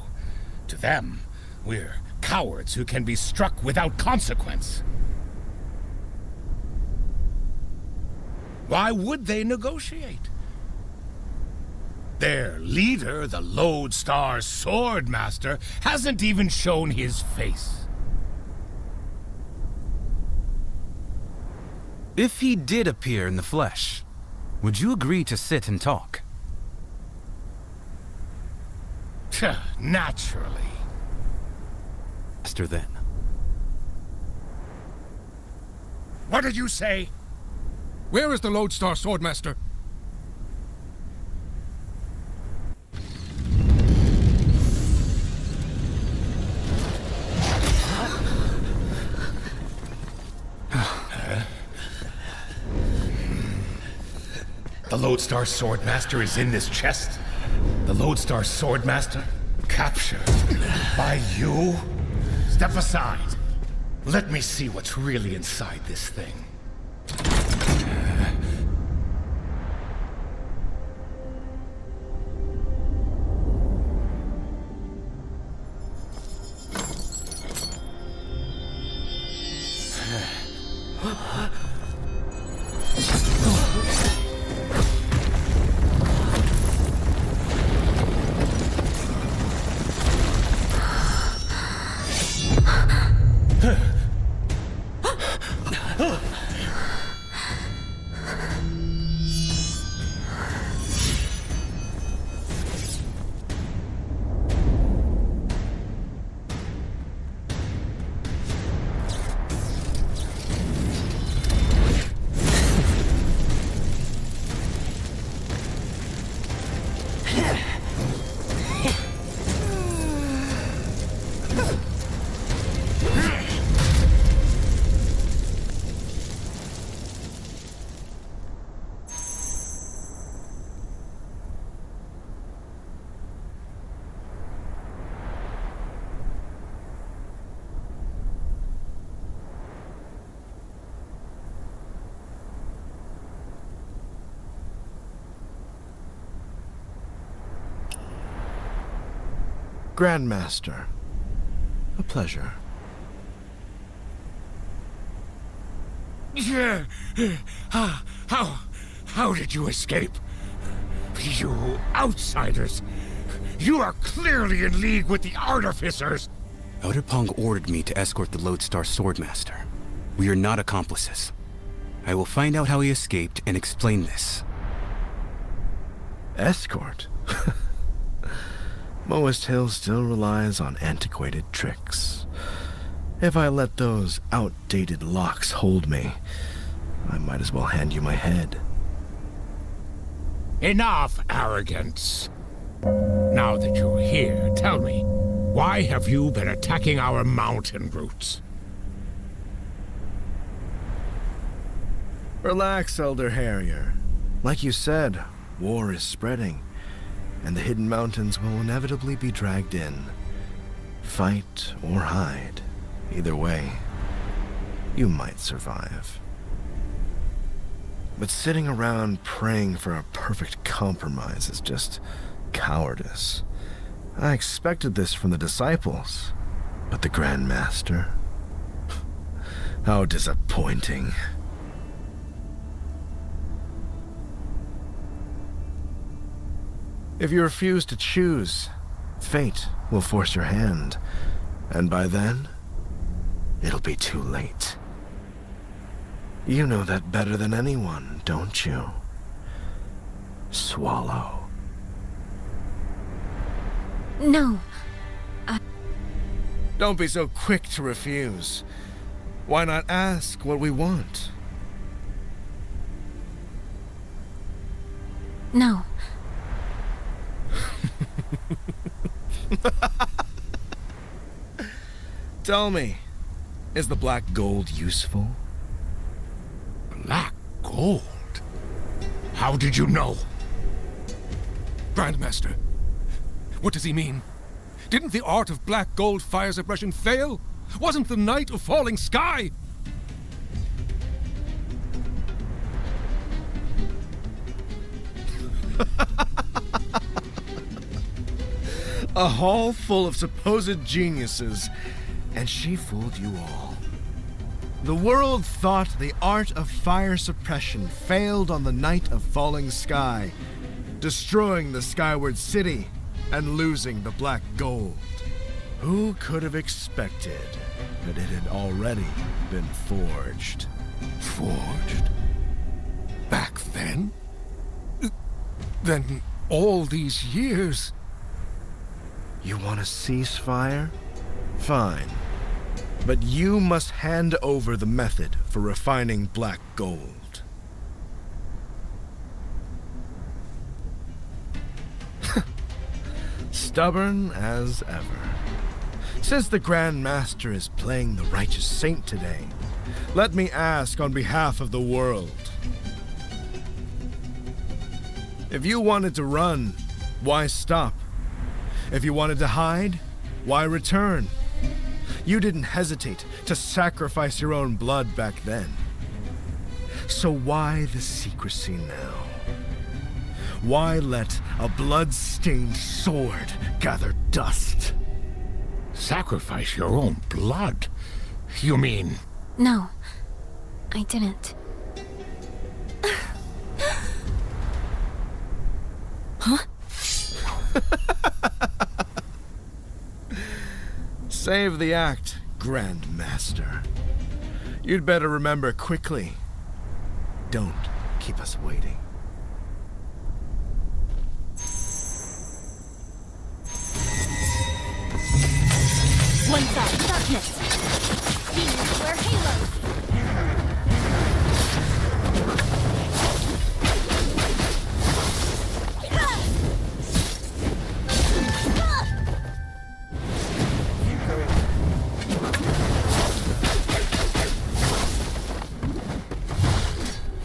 To them, we're cowards who can be struck without consequence. Why would they negotiate? Their leader, the Lodestar Swordmaster, hasn't even shown his face. If he did appear in the flesh, would you agree to sit and talk? Naturally. Master, then. What did you say? Where is the Lodestar Swordmaster? The Lodestar Swordmaster is in this chest? The Lodestar Swordmaster? Captured by you? Step aside. Let me see what's really inside this thing. Grandmaster. A pleasure. How did you escape? You outsiders! You are clearly in league with the artificers! Elder Pong ordered me to escort the Lodestar Swordmaster. We are not accomplices. I will find out how he escaped and explain this. Escort? Moist Hill still relies on antiquated tricks. If I let those outdated locks hold me, I might as well hand you my head. Enough arrogance. Now that you're here, tell me, why have you been attacking our mountain routes? Relax, Elder Harrier. Like you said, war is spreading, and the Hidden Mountains will inevitably be dragged in. Fight or hide, either way, you might survive. But sitting around praying for a perfect compromise is just cowardice. I expected this from the disciples, but the Grand Master? How disappointing. If you refuse to choose, fate will force your hand, and by then, it'll be too late. You know that better than anyone, don't you? Swallow. No. Don't be so quick to refuse. Why not ask what we want? No. Tell me, is the black gold useful? Black gold? How did you know? Grandmaster, what does he mean? Didn't the art of black gold fire suppression fail? Wasn't the night a falling sky? A hall full of supposed geniuses, and she fooled you all. The world thought the art of fire suppression failed on the night of falling sky, destroying the Skyward City and losing the black gold. Who could have expected that it had already been forged? Forged? Back then? Then all these years... You want a ceasefire? Fine. But you must hand over the method for refining black gold. Stubborn as ever. Since the Grand Master is playing the righteous saint today, let me ask on behalf of the world. If you wanted to run, why stop? If you wanted to hide, why return? You didn't hesitate to sacrifice your own blood back then. So why the secrecy now? Why let a blood-stained sword gather dust? Sacrifice your own blood? You mean... No, I didn't. Huh? Save the act, Grand Master. You'd better remember quickly. Don't keep us waiting. One side, darkness. Demons wear halos.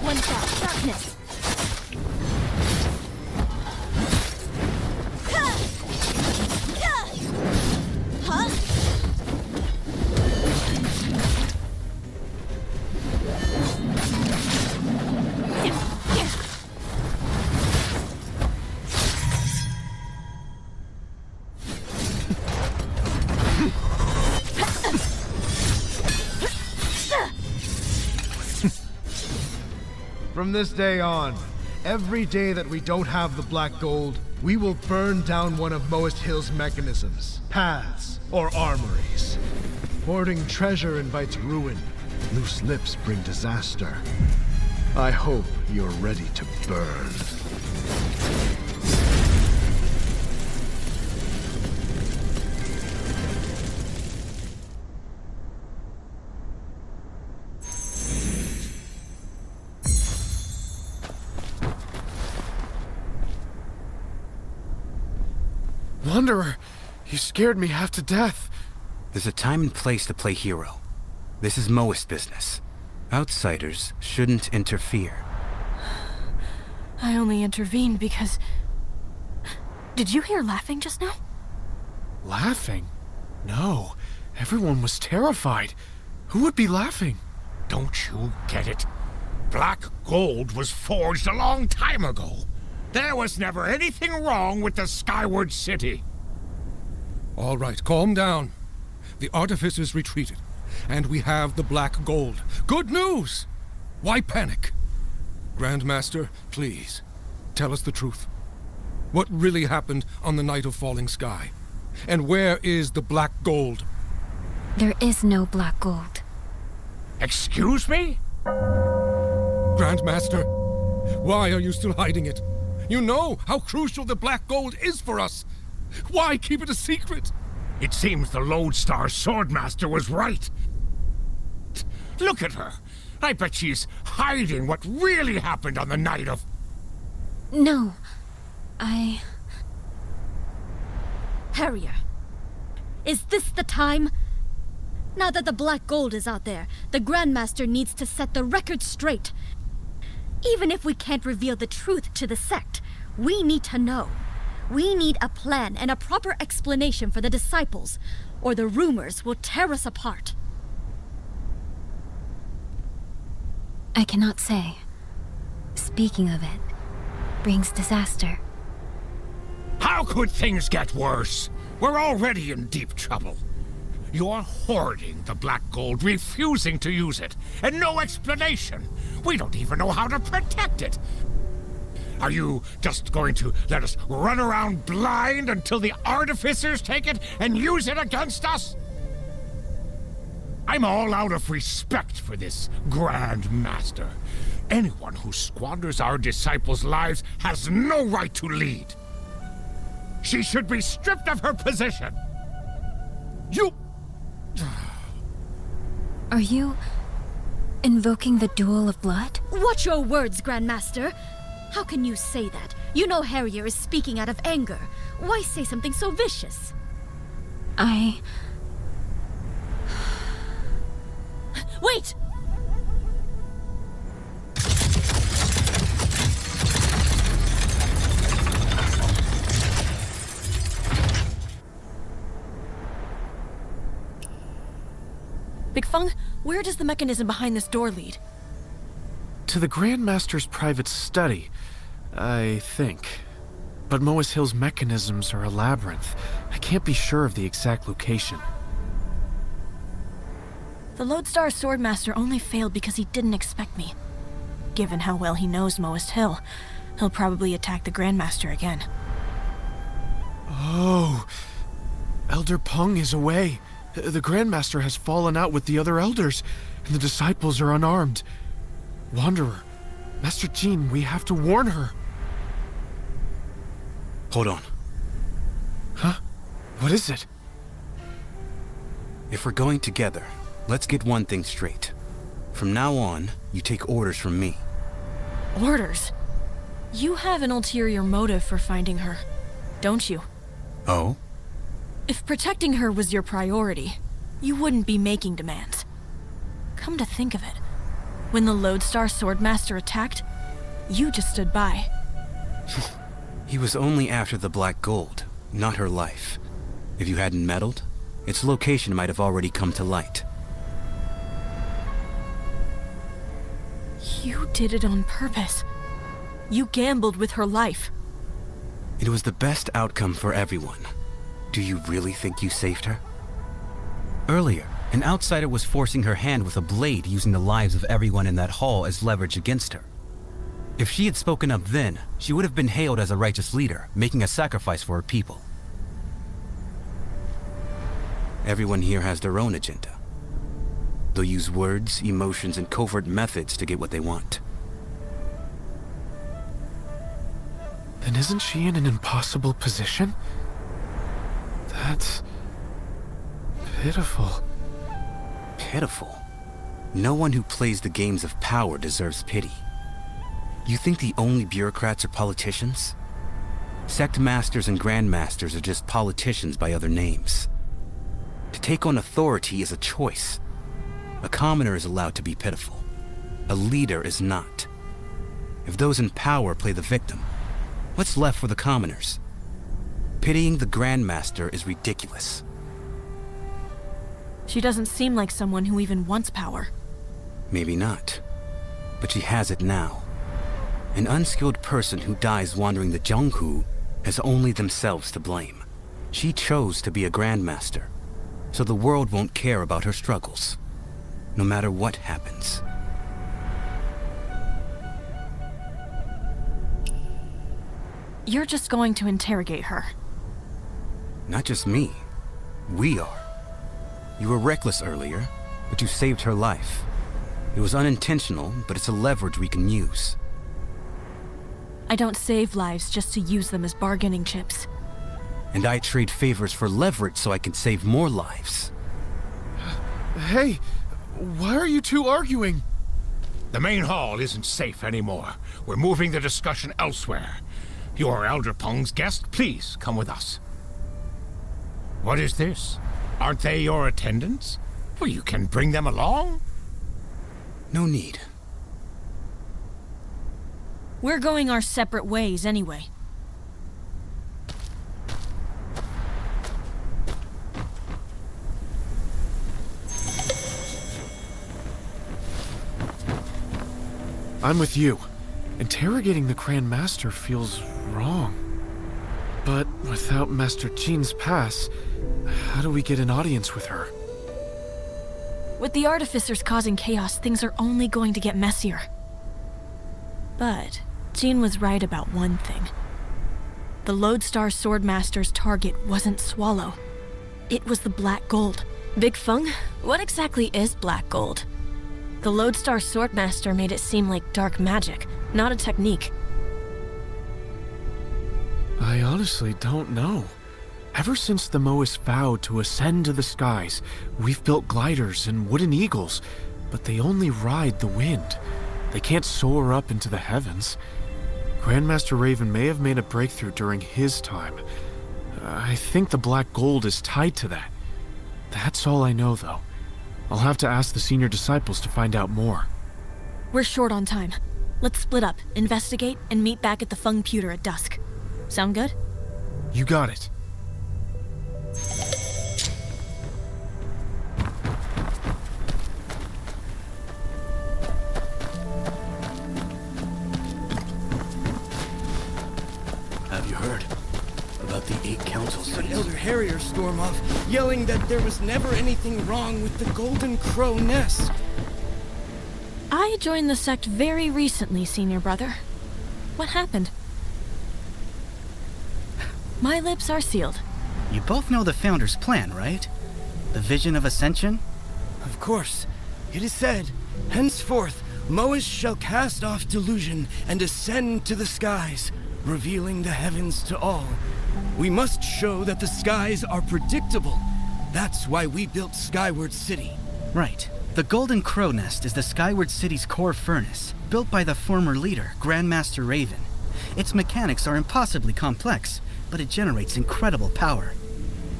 One side, darkness. From this day on, every day that we don't have the black gold, we will burn down one of Moist Hill's mechanisms, paths, or armories. Hoarding treasure invites ruin. Loose lips bring disaster. I hope you're ready to burn. Wanderer, you scared me half to death. There's a time and place to play hero. This is Moist business. Outsiders shouldn't interfere. I only intervened because... Did you hear laughing just now? Laughing? No. Everyone was terrified. Who would be laughing? Don't you get it? Black gold was forged a long time ago. There was never anything wrong with the Skyward City. All right, calm down. The artificers retreated, and we have the black gold. Good news! Why panic? Grandmaster, please, tell us the truth. What really happened on the night of falling sky? And where is the black gold? There is no black gold. Excuse me? Grandmaster, why are you still hiding it? You know how crucial the black gold is for us. Why keep it a secret? It seems the Lodestar Swordmaster was right. Look at her. I bet she's hiding what really happened on the night of... No. Harrier, is this the time? Now that the black gold is out there, the Grandmaster needs to set the record straight. Even if we can't reveal the truth to the sect, we need to know. We need a plan and a proper explanation for the disciples, or the rumors will tear us apart. I cannot say. Speaking of it, brings disaster. How could things get worse? We're already in deep trouble. You're hoarding the black gold, refusing to use it, and no explanation. We don't even know how to protect it. Are you just going to let us run around blind until the artificers take it and use it against us? I'm all out of respect for this Grand Master. Anyone who squanders our disciples' lives has no right to lead. She should be stripped of her position. You... Are you invoking the duel of blood? Watch your words, Grandmaster. How can you say that? You know Harrier is speaking out of anger. Why say something so vicious? Wait! Big Feng, where does the mechanism behind this door lead? To the Grandmaster's private study, I think. But Moist Hill's mechanisms are a labyrinth. I can't be sure of the exact location. The Lodestar Swordmaster only failed because he didn't expect me. Given how well he knows Moist Hill, he'll probably attack the Grandmaster again. Oh, Elder Peng is away. The Grandmaster has fallen out with the other elders, and the disciples are unarmed. Wanderer, Master Jean, we have to warn her. Hold on. Huh? What is it? If we're going together, let's get one thing straight. From now on, you take orders from me. Orders? You have an ulterior motive for finding her, don't you? Oh? If protecting her was your priority, you wouldn't be making demands. Come to think of it, when the Lodestar Swordmaster attacked, you just stood by. He was only after the black gold, not her life. If you hadn't meddled, its location might have already come to light. You did it on purpose. You gambled with her life. It was the best outcome for everyone. Do you really think you saved her? Earlier, an outsider was forcing her hand with a blade, using the lives of everyone in that hall as leverage against her. If she had spoken up then, she would have been hailed as a righteous leader, making a sacrifice for her people. Everyone here has their own agenda. They'll use words, emotions, and covert methods to get what they want. Then isn't she in an impossible position? That's pitiful. Pitiful? No one who plays the games of power deserves pity. You think the only bureaucrats are politicians? Sect masters and grandmasters are just politicians by other names. To take on authority is a choice. A commoner is allowed to be pitiful. A leader is not. If those in power play the victim, what's left for the commoners? Pitying the grandmaster is ridiculous. She doesn't seem like someone who even wants power. Maybe not, but she has it now. An unskilled person who dies wandering the Jianghu has only themselves to blame. She chose to be a grandmaster, so the world won't care about her struggles, no matter what happens. You're just going to interrogate her. Not just me. We are. You were reckless earlier, but you saved her life. It was unintentional, but it's a leverage we can use. I don't save lives just to use them as bargaining chips. And I trade favors for leverage so I can save more lives. Hey, why are you two arguing? The main hall isn't safe anymore. We're moving the discussion elsewhere. You're Elder Peng's guest. Please come with us. What is this? Aren't they your attendants? Well, you can bring them along. No need. We're going our separate ways anyway. I'm with you. Interrogating the Grand Master feels wrong. But without Master Jin's pass, how do we get an audience with her? With the artificers causing chaos, things are only going to get messier. But Jin was right about one thing. The Lodestar Swordmaster's target wasn't Swallow. It was the Black Gold. Big Feng, what exactly is Black Gold? The Lodestar Swordmaster made it seem like dark magic, not a technique. I honestly don't know. Ever since the Moas vowed to ascend to the skies, we've built gliders and wooden eagles, but they only ride the wind. They can't soar up into the heavens. Grandmaster Raven may have made a breakthrough during his time. I think the Black Gold is tied to that. That's all I know, though. I'll have to ask the senior disciples to find out more. We're short on time. Let's split up, investigate, and meet back at the Feng Pewter at dusk. Sound good? You got it. Have you heard about the 8 council cities? Elder Harrier storm off, yelling that there was never anything wrong with the Golden Crow nest. I joined the sect very recently, senior brother. What happened? My lips are sealed. You both know the Founder's plan, right? The vision of ascension? Of course. It is said, henceforth, Moas shall cast off delusion and ascend to the skies, revealing the heavens to all. We must show that the skies are predictable. That's why we built Skyward City. Right. The Golden Crow Nest is the Skyward City's core furnace, built by the former leader, Grandmaster Raven. Its mechanics are impossibly complex, but it generates incredible power.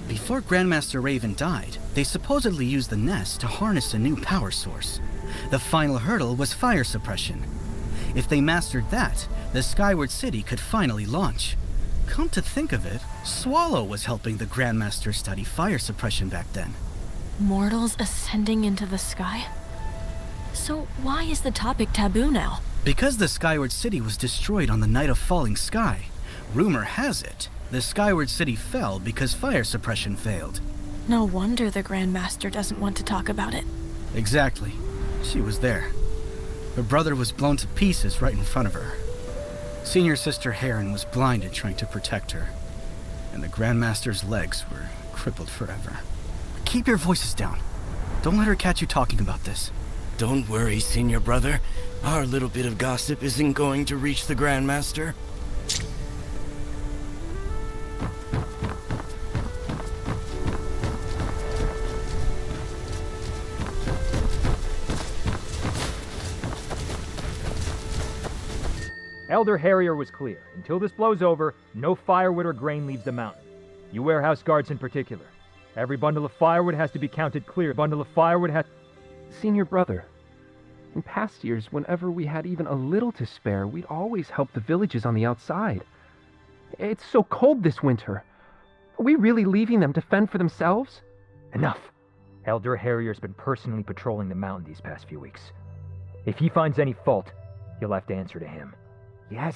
Before Grandmaster Raven died, they supposedly used the nest to harness a new power source. The final hurdle was fire suppression. If they mastered that, the Skyward City could finally launch. Come to think of it, Swallow was helping the Grandmaster study fire suppression back then. Mortals ascending into the sky? So why is the topic taboo now? Because the Skyward City was destroyed on the night of falling sky. Rumor has it, the Skyward City fell because fire suppression failed. No wonder the Grandmaster doesn't want to talk about it. Exactly. She was there. Her brother was blown to pieces right in front of her. Senior Sister Heron was blinded trying to protect her, and the Grandmaster's legs were crippled forever. Keep your voices down. Don't let her catch you talking about this. Don't worry, Senior Brother. Our little bit of gossip isn't going to reach the Grandmaster. Elder Harrier was clear. Until this blows over, no firewood or grain leaves the mountain. You warehouse guards in particular. Every bundle of firewood has to be counted clear. Bundle of firewood has... Senior Brother, in past years, whenever we had even a little to spare, we'd always help the villages on the outside. It's so cold this winter. Are we really leaving them to fend for themselves? Enough. Elder Harrier's been personally patrolling the mountain these past few weeks. If he finds any fault, you'll have to answer to him.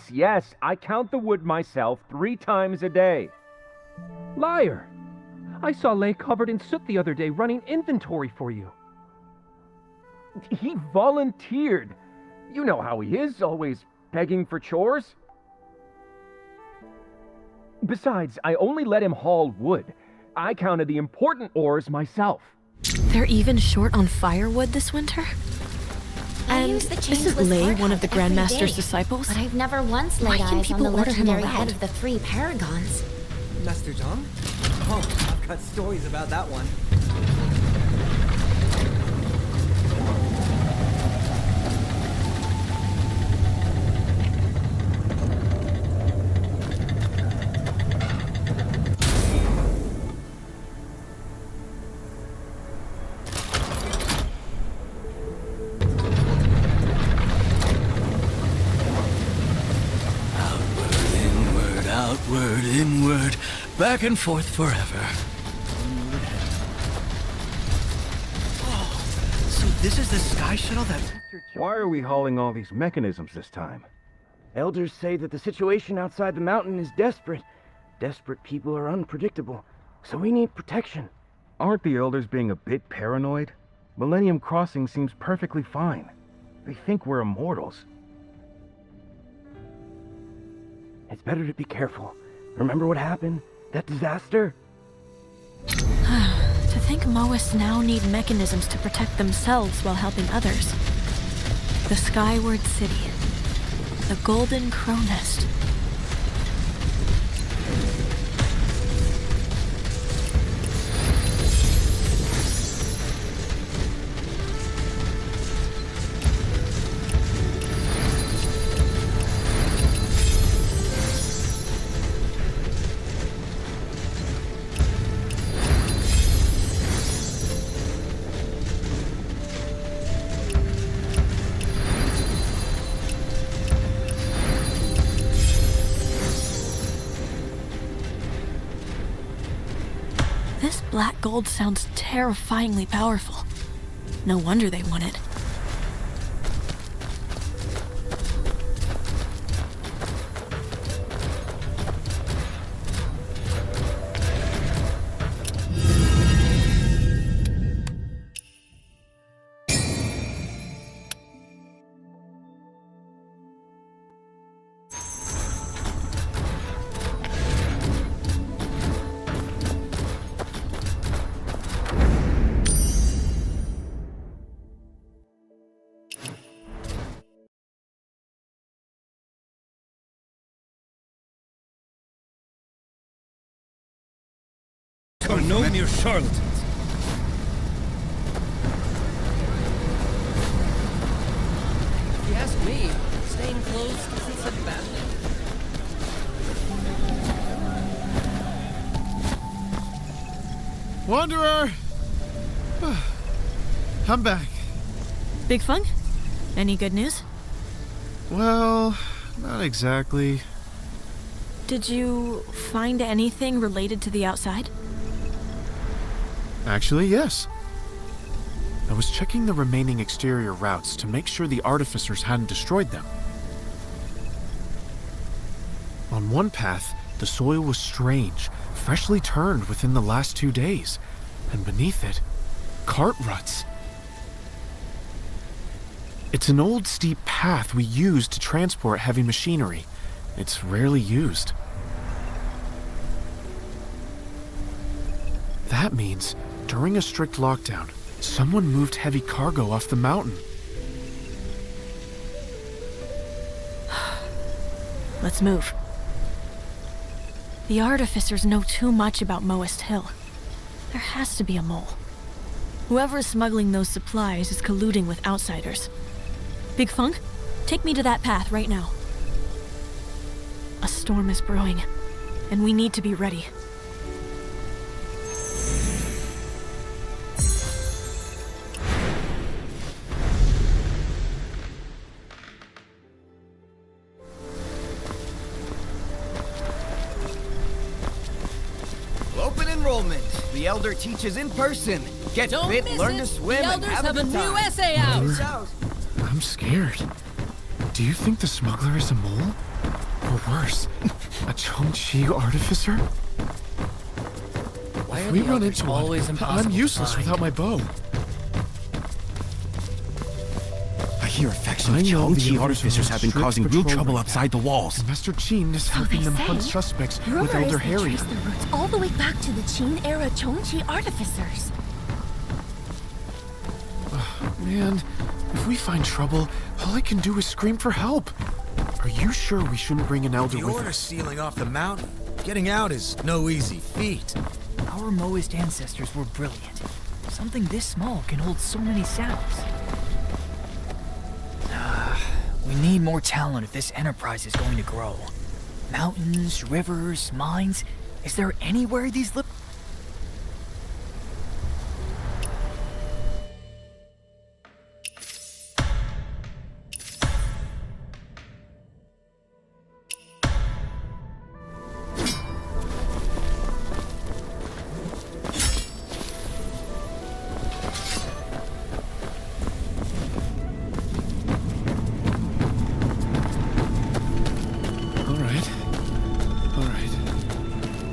Yes, I count the wood myself 3 times a day. Liar! I saw Lay covered in soot the other day running inventory for you. He volunteered. You know how he is, always begging for chores. Besides, I only let him haul wood. I counted the important ores myself. They're even short on firewood this winter? And isn't Lay one of the Grandmaster's disciples? But I've never once laid eyes on the legendary head of the 3 paragons. Master John? Oh, I've got stories about that one. Outward, inward, back and forth forever. Oh, so this is the sky shuttle that... Why are we hauling all these mechanisms this time? Elders say that the situation outside the mountain is desperate. Desperate people are unpredictable, so we need protection. Aren't the Elders being a bit paranoid? Millennium Crossing seems perfectly fine. They think we're immortals. It's better to be careful. Remember what happened? That disaster? To think Moas now need mechanisms to protect themselves while helping others. The Skyward City. The Golden Crow Nest. This black gold sounds terrifyingly powerful. No wonder they want it. Are no mere charlatans. If you ask me, staying closed isn't such a bad thing. Wanderer! I'm back. Big fun? Any good news? Well, not exactly. Did you find anything related to the outside? Actually, yes. I was checking the remaining exterior routes to make sure the artificers hadn't destroyed them. On one path, the soil was strange, freshly turned within the last 2 days, and beneath it, cart ruts. It's an old steep path we use to transport heavy machinery. It's rarely used. That means, during a strict lockdown, someone moved heavy cargo off the mountain. Let's move. The artificers know too much about Moist Hill. There has to be a mole. Whoever is smuggling those supplies is colluding with outsiders. Big Funk, take me to that path right now. A storm is brewing, and we need to be ready. Open enrollment. The Elder teaches in person. Get Don't fit, miss learn it. to swim, The and Elders have have a a good new time. essay out. I'm scared. Do you think the smuggler is a mole? Or worse, a Chongqi artificer? Why If are we the run Elders into always one, impossible I'm to useless find? without my bow. I hear a faction I of know the Chongqi Elders artificers are on have been strict causing real patrol trouble right outside the walls. And Master Qin is helping them hunt suspects with Rumor Elder is they Harry. trace their roots all the way back to the Qin-era Chongqi artificers. Man, if we find trouble, all I can do is scream for help. Are you sure we shouldn't bring an elder The with order us? sealing off the mountain. Getting out is no easy feat. Our Moist ancestors were brilliant. Something this small can hold so many sounds. We need more talent if this enterprise is going to grow. Mountains, rivers, mines. Is there anywhere these little...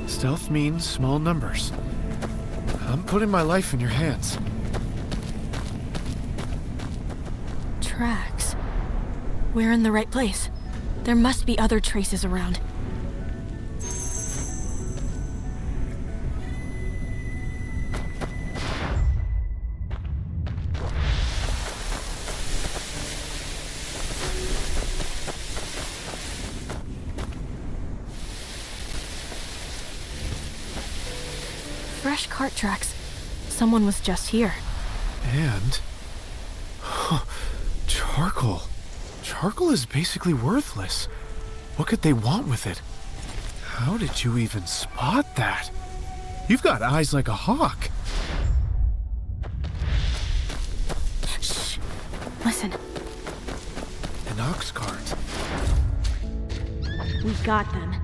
Stealth means small numbers. I'm putting my life in your hands. Tracks. We're in the right place. There must be other traces around. Fresh cart tracks. Someone was just here. And... charcoal. Charcoal is basically worthless. What could they want with it? How did you even spot that? You've got eyes like a hawk. Shh. Listen. An ox cart. We got them.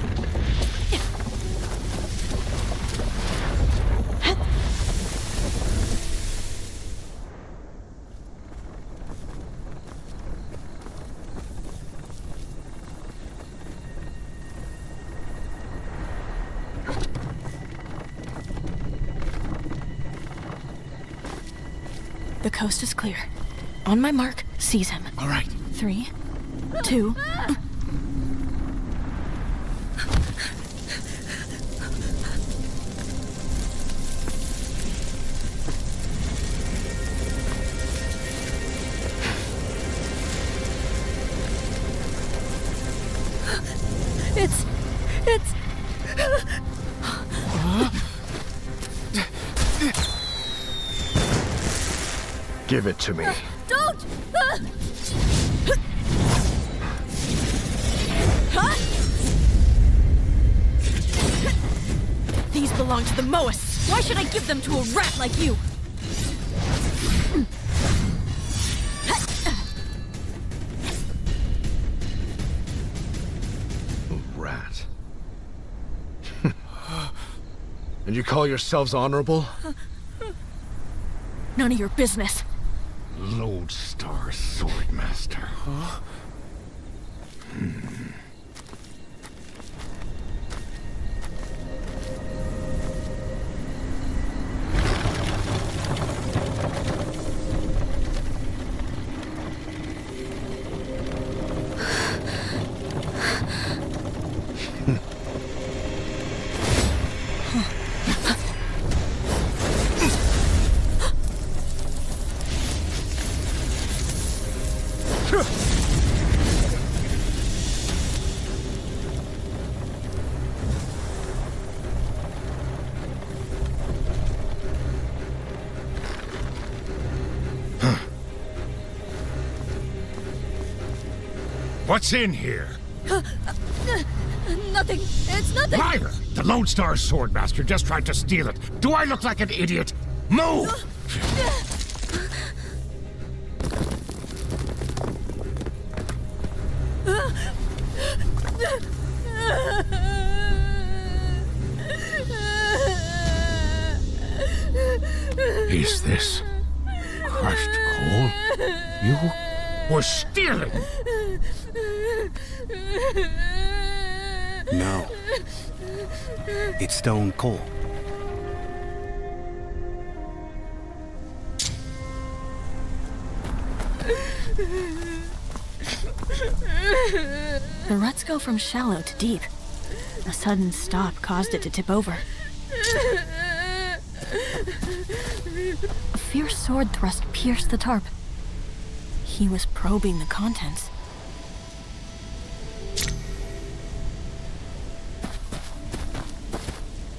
The coast is clear. On my mark, seize him. All right. 3, 2... It's... Give it to me. Don't! These belong to the Moists. Why should I give them to a rat like you? Rat. And you call yourselves honorable? None of your business. Lodestar Swordmaster. Huh? What's in here? Nothing. It's nothing. Liar! The Lone Star Swordmaster just tried to steal it. Do I look like an idiot? Move! Is this crushed coal? You were stealing! No. It's stone coal. The ruts go from shallow to deep. A sudden stop caused it to tip over. A fierce sword thrust pierced the tarp. He was probing the contents.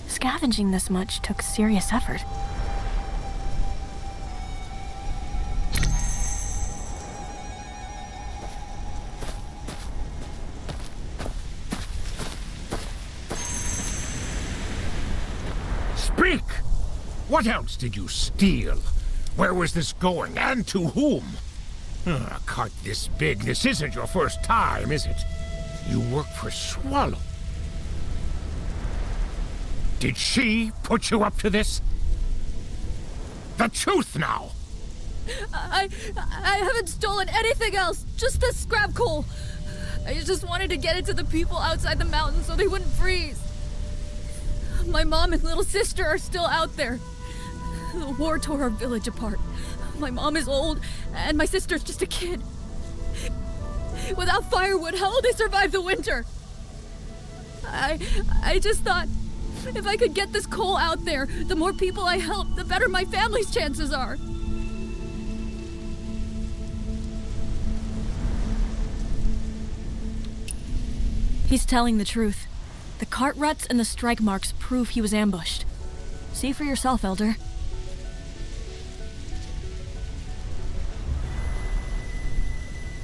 Scavenging this much took serious effort. Speak! What else did you steal? Where was this going, and to whom? A cart this big, this isn't your first time, is it? You work for Swallow. Did she put you up to this? The truth now! I haven't stolen anything else. Just this scrap coal. I just wanted to get it to the people outside the mountain so they wouldn't freeze. My mom and little sister are still out there. The war tore our village apart. My mom is old, and my sister's just a kid. Without firewood, how will they survive the winter? I just thought, if I could get this coal out there, the more people I help, the better my family's chances are. He's telling the truth. The cart ruts and the strike marks prove he was ambushed. See for yourself, Elder.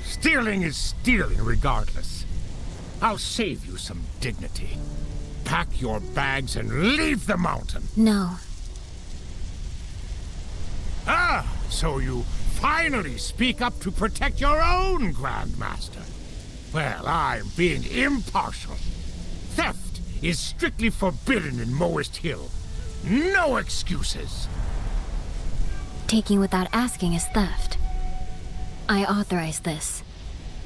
Stealing is stealing regardless. I'll save you some dignity. Pack your bags and leave the mountain. No. Ah, so you finally speak up to protect your own Grandmaster. Well, I'm being impartial. Theft is strictly forbidden in Moist Hill. No excuses. Taking without asking is theft. I authorize this.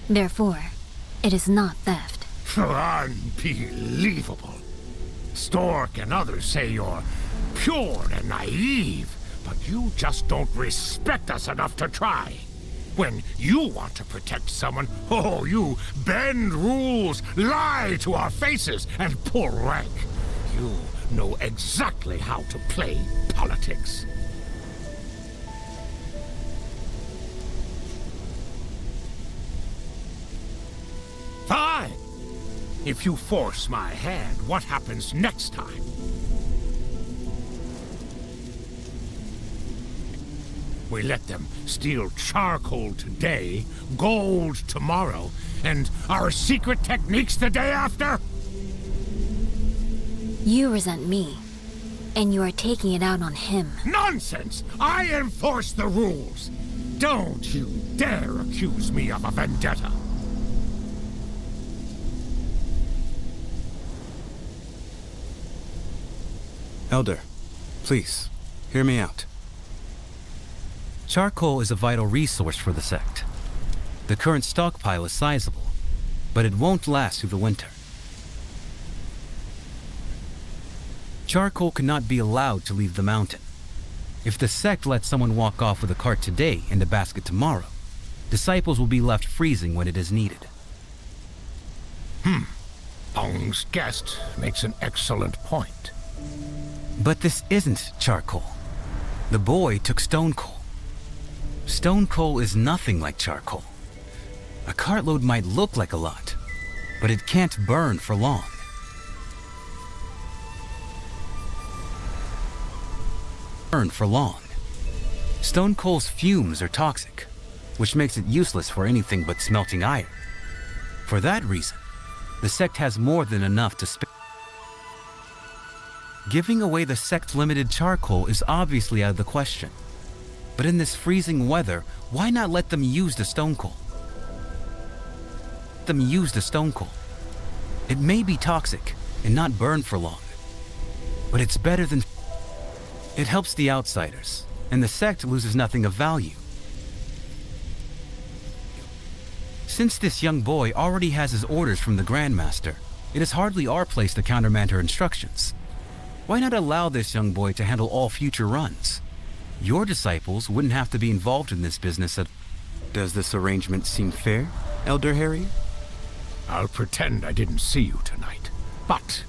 Therefore, it is not theft. Unbelievable. Stork and others say you're pure and naive, but you just don't respect us enough to try. When you want to protect someone, oh, you bend rules, lie to our faces, and pull rank. You know exactly how to play politics. Fine. If you force my hand, what happens next time? We let them steal charcoal today, gold tomorrow, and our secret techniques the day after? You resent me, and you are taking it out on him. Nonsense! I enforce the rules! Don't you dare accuse me of a vendetta! Elder, please, hear me out. Charcoal is a vital resource for the sect. The current stockpile is sizable, but it won't last through the winter. Charcoal cannot be allowed to leave the mountain. If the sect lets someone walk off with a cart today and a basket tomorrow, disciples will be left freezing when it is needed. Ong's guest makes an excellent point. But this isn't charcoal. The boy took stone coal. Stone coal is nothing like charcoal. A cartload might look like a lot, but it can't burn for long. Stone coal's fumes are toxic, which makes it useless for anything but smelting iron. For that reason, the sect has more than enough to spare. Giving away the sect's limited charcoal is obviously out of the question. But in this freezing weather, why not let them use the stone coal? It may be toxic and not burn for long, but it's better than... It helps the outsiders, and the sect loses nothing of value. Since this young boy already has his orders from the Grandmaster, it is hardly our place to countermand her instructions. Why not allow this young boy to handle all future runs? Your disciples wouldn't have to be involved in this business at... Does this arrangement seem fair, Elder Harry? I'll pretend I didn't see you tonight. But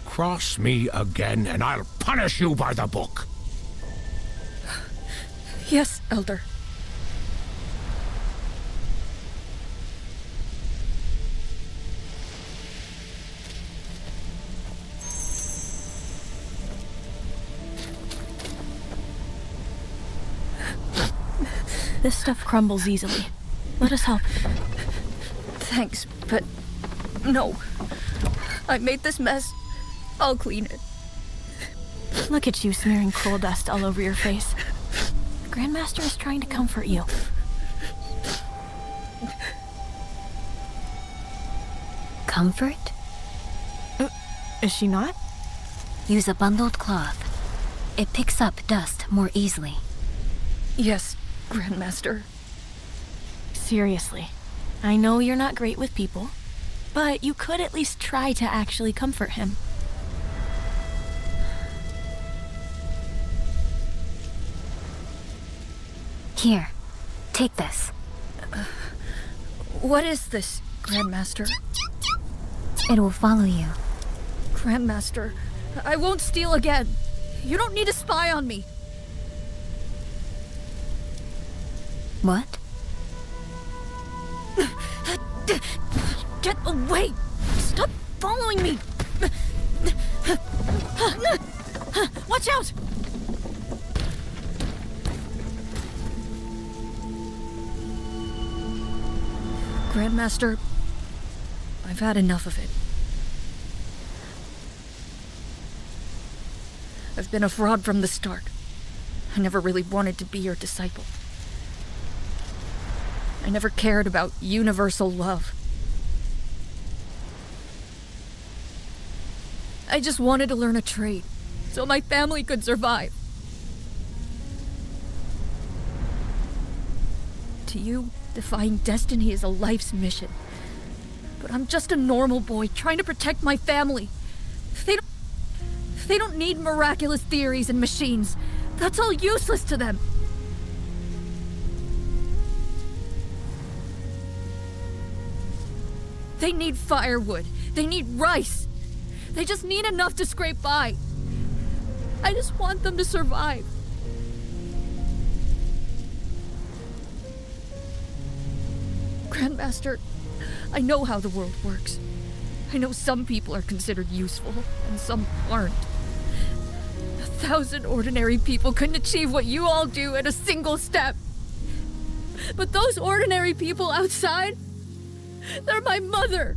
cross me again and I'll punish you by the book. Yes, Elder. This stuff crumbles easily. Let us help. Thanks, but no. I made this mess. I'll clean it. Look at you smearing coal dust all over your face. The Grandmaster is trying to comfort you. Comfort? Is she not? Use a bundled cloth. It picks up dust more easily. Yes, Grandmaster. Seriously. I know you're not great with people, but you could at least try to actually comfort him. Here, take this. What is this, Grandmaster? It will follow you. Grandmaster, I won't steal again. You don't need to spy on me. What? Get away! Stop following me! Watch out! Grandmaster, I've had enough of it. I've been a fraud from the start. I never really wanted to be your disciple. I never cared about universal love. I just wanted to learn a trade, so my family could survive. To you, defying destiny is a life's mission. But I'm just a normal boy trying to protect my family. They don't need miraculous theories and machines. That's all useless to them. They need firewood. They need rice. They just need enough to scrape by. I just want them to survive. Grandmaster, I know how the world works. I know some people are considered useful, and some aren't. 1,000 ordinary people couldn't achieve what you all do in a single step. But those ordinary people outside, they're my mother.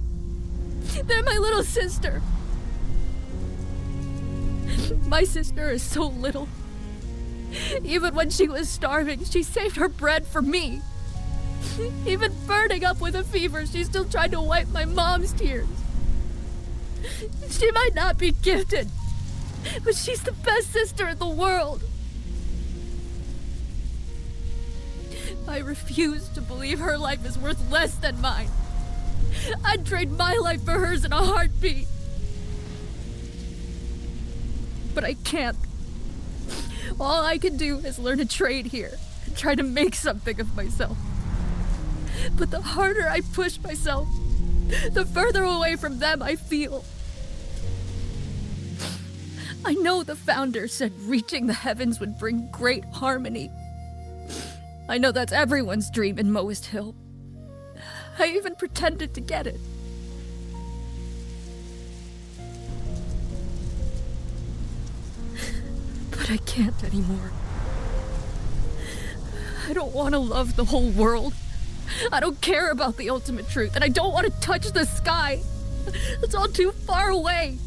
They're my little sister. My sister is so little. Even when she was starving, she saved her bread for me. Even burning up with a fever, she still tried to wipe my mom's tears. She might not be gifted, but she's the best sister in the world. I refuse to believe her life is worth less than mine. I'd trade my life for hers in a heartbeat. But I can't. All I can do is learn a trade here and try to make something of myself. But the harder I push myself, the further away from them I feel. I know the founder said reaching the heavens would bring great harmony. I know that's everyone's dream in Moist Hill. I even pretended to get it. But I can't anymore. I don't want to love the whole world. I don't care about the ultimate truth, and I don't want to touch the sky. It's all too far away.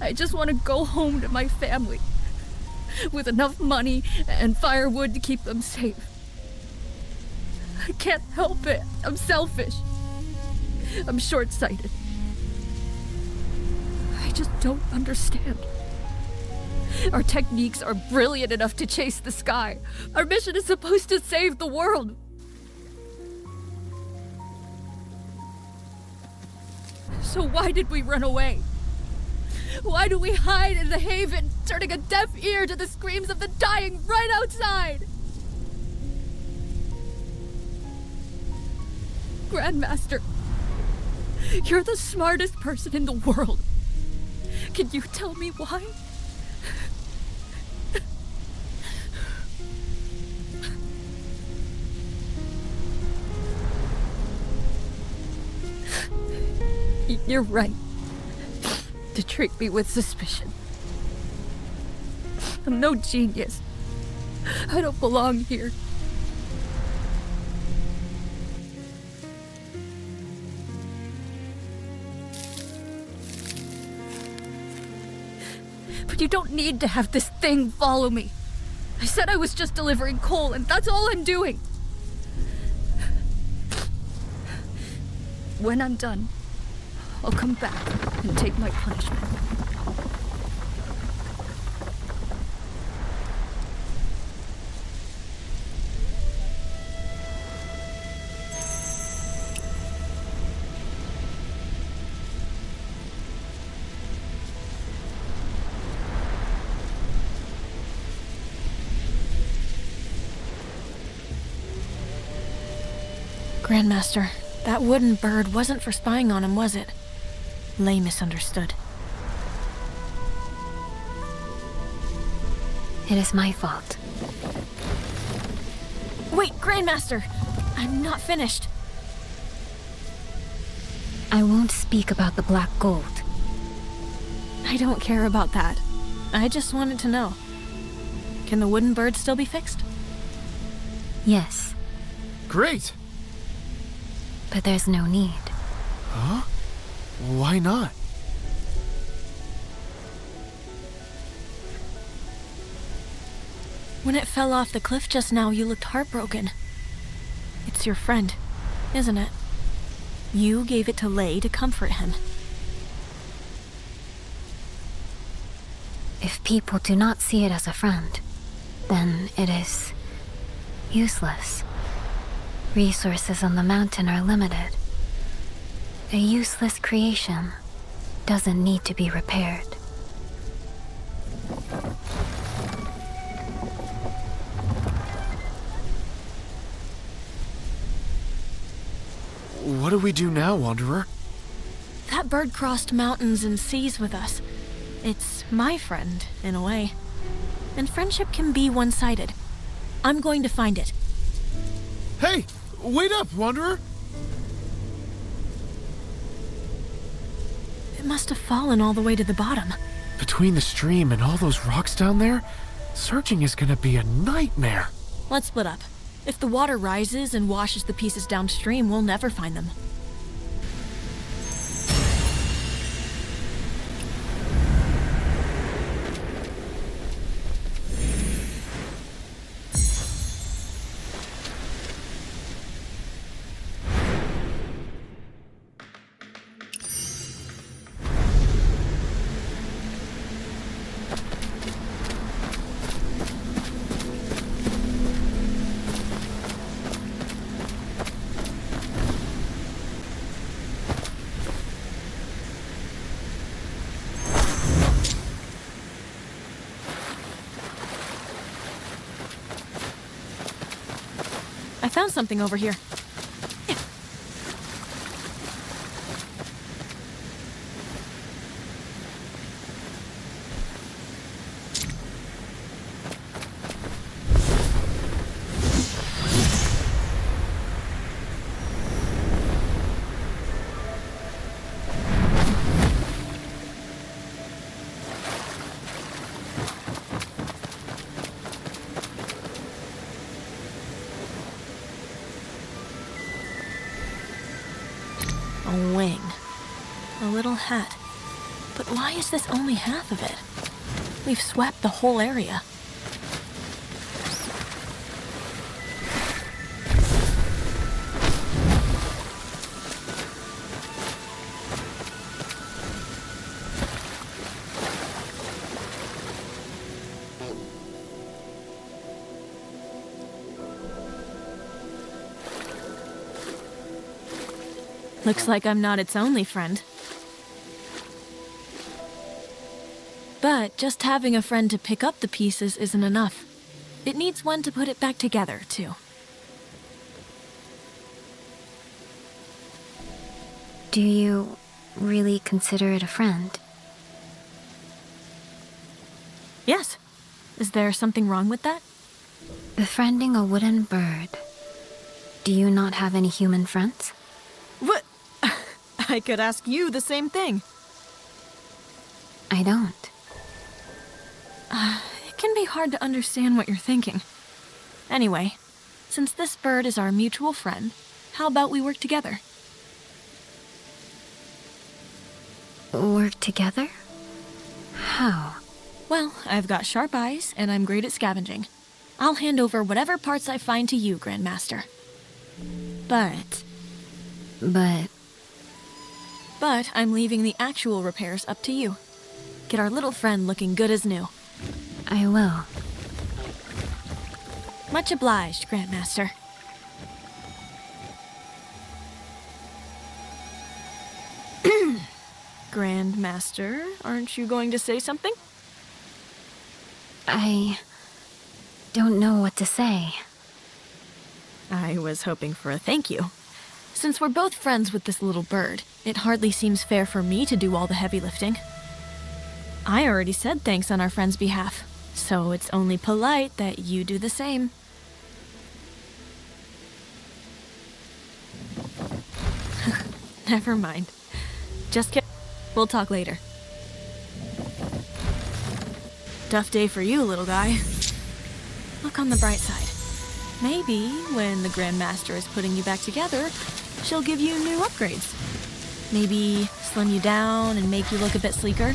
I just want to go home to my family with enough money and firewood to keep them safe. I can't help it. I'm selfish. I'm short-sighted. I just don't understand. Our techniques are brilliant enough to chase the sky. Our mission is supposed to save the world. So why did we run away? Why do we hide in the haven, turning a deaf ear to the screams of the dying right outside? Grandmaster, you're the smartest person in the world. Can you tell me why? You're right to treat me with suspicion. I'm no genius. I don't belong here. But you don't need to have this thing follow me. I said I was just delivering coal, and that's all I'm doing. When I'm done, I'll come back and take my punishment. Grandmaster, that wooden bird wasn't for spying on him, was it? Lay misunderstood. It is my fault. Wait, Grandmaster! I'm not finished. I won't speak about the black gold. I don't care about that. I just wanted to know. Can the wooden bird still be fixed? Yes. Great! But there's no need. Huh? Why not? When it fell off the cliff just now, you looked heartbroken. It's your friend, isn't it? You gave it to Lay to comfort him. If people do not see it as a friend, then it is useless. Resources on the mountain are limited. A useless creation doesn't need to be repaired. What do we do now, Wanderer? That bird crossed mountains and seas with us. It's my friend, in a way. And friendship can be one-sided. I'm going to find it. Hey! Wait up, Wanderer! It must have fallen all the way to the bottom. Between the stream and all those rocks down there, searching is gonna be a nightmare. Let's split up. If the water rises and washes the pieces downstream, we'll never find them. I found something over here. A wing. A little hat. But why is this only half of it? We've swept the whole area. Looks like I'm not its only friend. But just having a friend to pick up the pieces isn't enough. It needs one to put it back together, too. Do you really consider it a friend? Yes. Is there something wrong with that? Befriending a wooden bird. Do you not have any human friends? What? I could ask you the same thing. I don't. It can be hard to understand what you're thinking. Anyway, since this bird is our mutual friend, how about we work together? Work together? How? Well, I've got sharp eyes, and I'm great at scavenging. I'll hand over whatever parts I find to you, Grandmaster. But I'm leaving the actual repairs up to you. Get our little friend looking good as new. I will. Much obliged, Grandmaster. Grandmaster, aren't you going to say something? I don't know what to say. I was hoping for a thank you. Since we're both friends with this little bird, it hardly seems fair for me to do all the heavy lifting. I already said thanks on our friend's behalf, so it's only polite that you do the same. Never mind. Just kidding. We'll talk later. Tough day for you, little guy. Look on the bright side. Maybe when the Grandmaster is putting you back together, she'll give you new upgrades. Maybe slim you down and make you look a bit sleeker.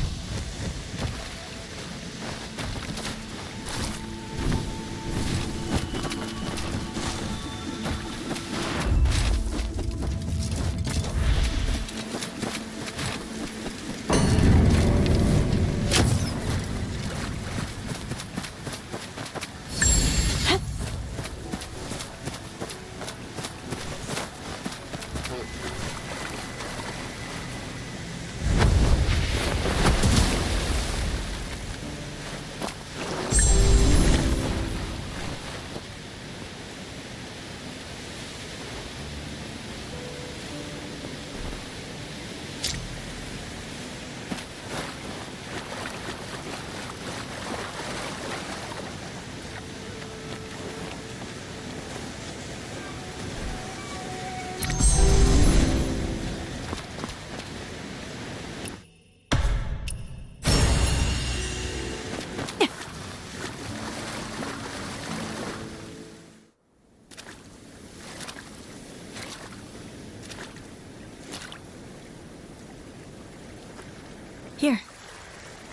Here.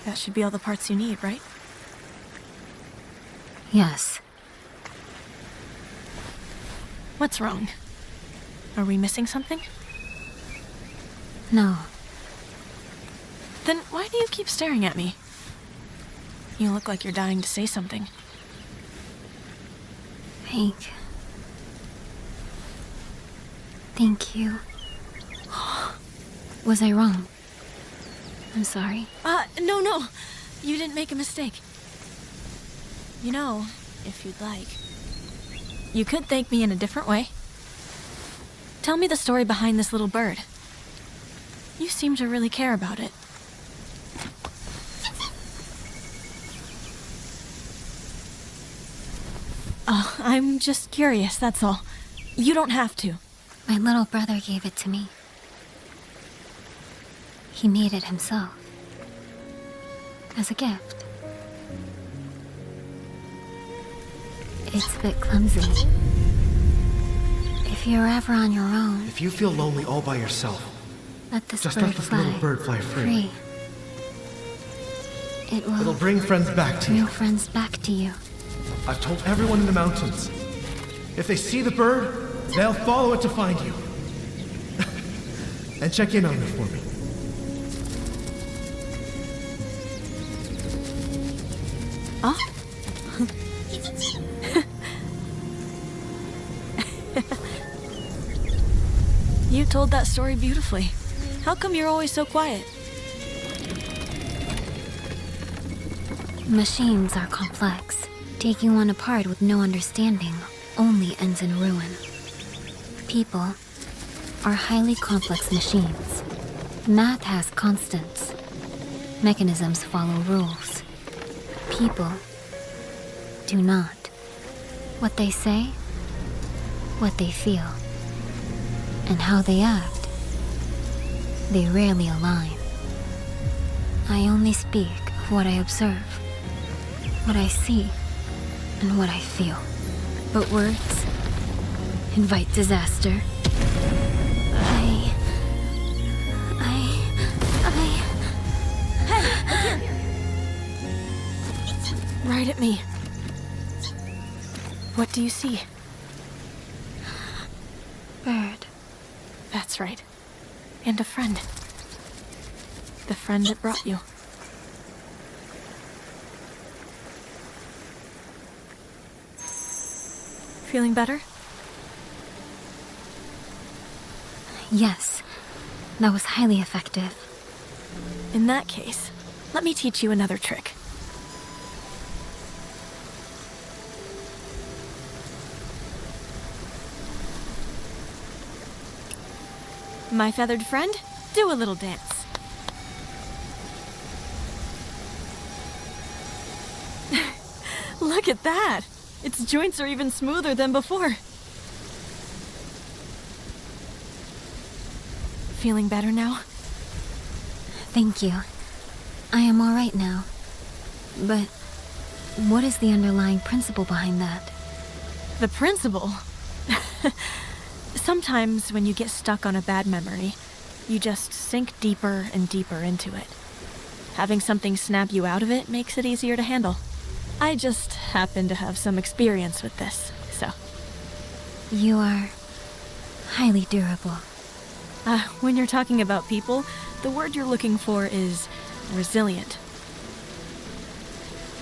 That should be all the parts you need, right? Yes. What's wrong? Are we missing something? No. Then why do you keep staring at me? You look like you're dying to say something. Thank you. Was I wrong? I'm sorry. No. You didn't make a mistake. You know, if you'd like, you could thank me in a different way. Tell me the story behind this little bird. You seem to really care about it. Oh, I'm just curious, that's all. You don't have to. My little brother gave it to me. He made it himself. As a gift. It's a bit clumsy. If you're ever on your own... If you feel lonely all by yourself, Let this Just bird let this fly. little bird fly free. It'll bring friends back to bring you. friends back to you. I've told everyone in the mountains. If they see the bird, they'll follow it to find you. And check in on me for me. Oh? You told that story beautifully. How come you're always so quiet? Machines are complex. Taking one apart with no understanding only ends in ruin. People are highly complex machines. Math has constants. Mechanisms follow rules. People do not. What they say, what they feel, and how they act, they rarely align. I only speak of what I observe, what I see, and what I feel. But words invite disaster. Right at me. What do you see? Bird. That's right. And a friend. The friend that brought you. Feeling better? Yes, that was highly effective. In that case, let me teach you another trick. My feathered friend, do a little dance. Look at that! Its joints are even smoother than before. Feeling better now? Thank you. I am all right now. But what is the underlying principle behind that? The principle? Sometimes when you get stuck on a bad memory, you just sink deeper and deeper into it. Having something snap you out of it makes it easier to handle. I just happen to have some experience with this, so. You are highly durable. When you're talking about people, the word you're looking for is resilient.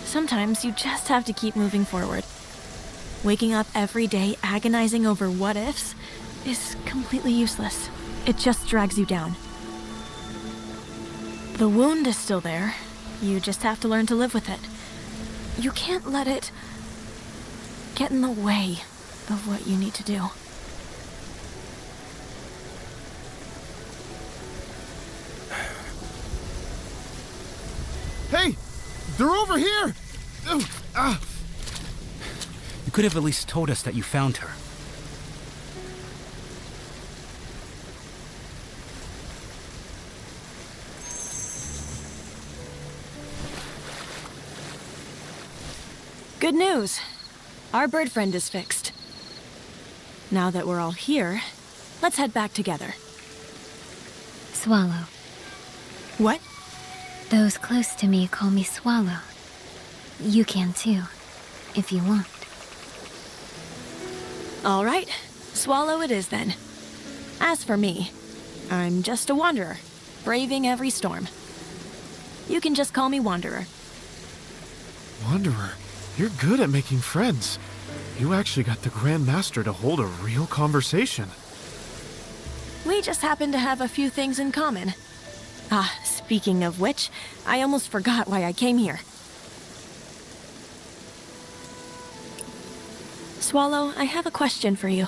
Sometimes you just have to keep moving forward. Waking up every day agonizing over what-ifs is completely useless. It just drags you down. The wound is still there. You just have to learn to live with it. You can't let it get in the way of what you need to do. Hey! They're over here! You could have at least told us that you found her. Good news. Our bird friend is fixed. Now that we're all here, let's head back together. Swallow. What? Those close to me call me Swallow. You can too, if you want. All right, Swallow it is then. As for me, I'm just a wanderer, braving every storm. You can just call me Wanderer. Wanderer, you're good at making friends. You actually got the Grand Master to hold a real conversation. We just happen to have a few things in common. Speaking of which, I almost forgot why I came here. Swallow, I have a question for you.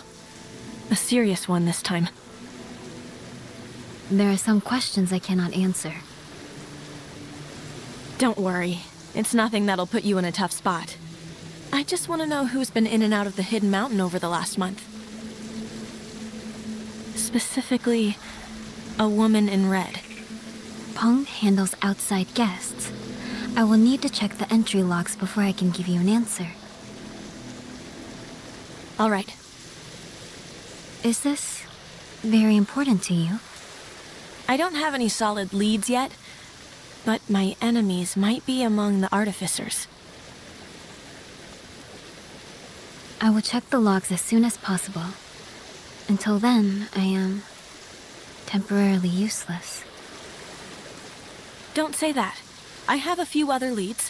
A serious one this time. There are some questions I cannot answer. Don't worry. It's nothing that'll put you in a tough spot. I just want to know who's been in and out of the Hidden Mountain over the last month. Specifically, a woman in red. Peng handles outside guests. I will need to check the entry logs before I can give you an answer. All right. Is this very important to you? I don't have any solid leads yet, but my enemies might be among the artificers. I will check the logs as soon as possible. Until then, I am temporarily useless. Don't say that. I have a few other leads.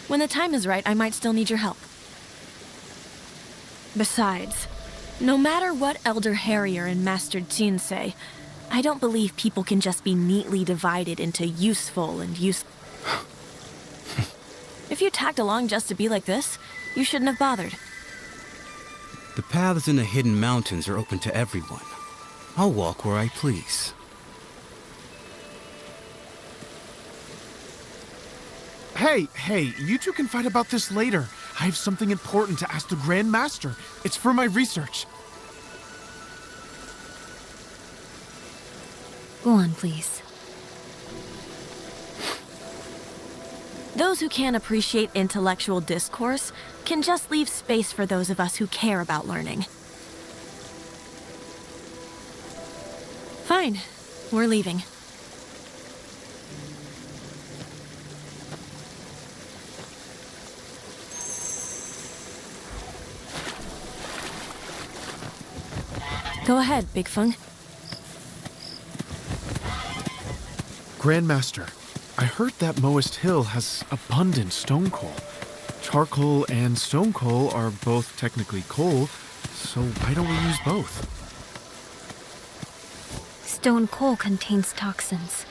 When the time is right, I might still need your help. Besides, no matter what Elder Harrier and Master Jin say, I don't believe people can just be neatly divided into useful and useless. If you tagged along just to be like this, you shouldn't have bothered. The paths in the hidden mountains are open to everyone. I'll walk where I please. Hey, you two can fight about this later. I have something important to ask the Grand Master. It's for my research. Go on, please. Those who can't appreciate intellectual discourse can just leave space for those of us who care about learning. Fine, we're leaving. Go ahead, Big Feng. Grandmaster, I heard that Moist Hill has abundant stone coal. Charcoal and stone coal are both technically coal, so why don't we use both? Stone coal contains toxins.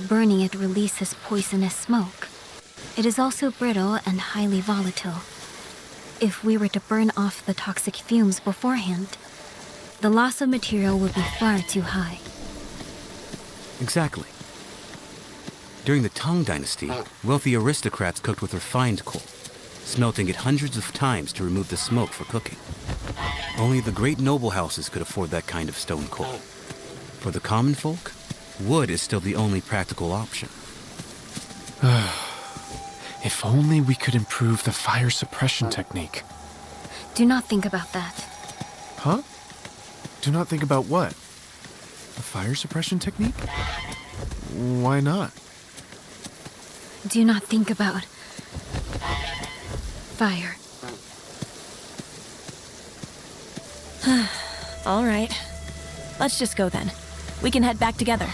Burning it releases poisonous smoke. It is also brittle and highly volatile. If we were to burn off the toxic fumes beforehand, the loss of material would be far too high. Exactly. During the Tang Dynasty, wealthy aristocrats cooked with refined coal, smelting it hundreds of times to remove the smoke for cooking. Only the great noble houses could afford that kind of stone coal. For the common folk, wood is still the only practical option. If only we could improve the fire suppression technique. Do not think about that. Huh? Do not think about what? A fire suppression technique? Why not? Do not think about fire. All right. Let's just go then. We can head back together.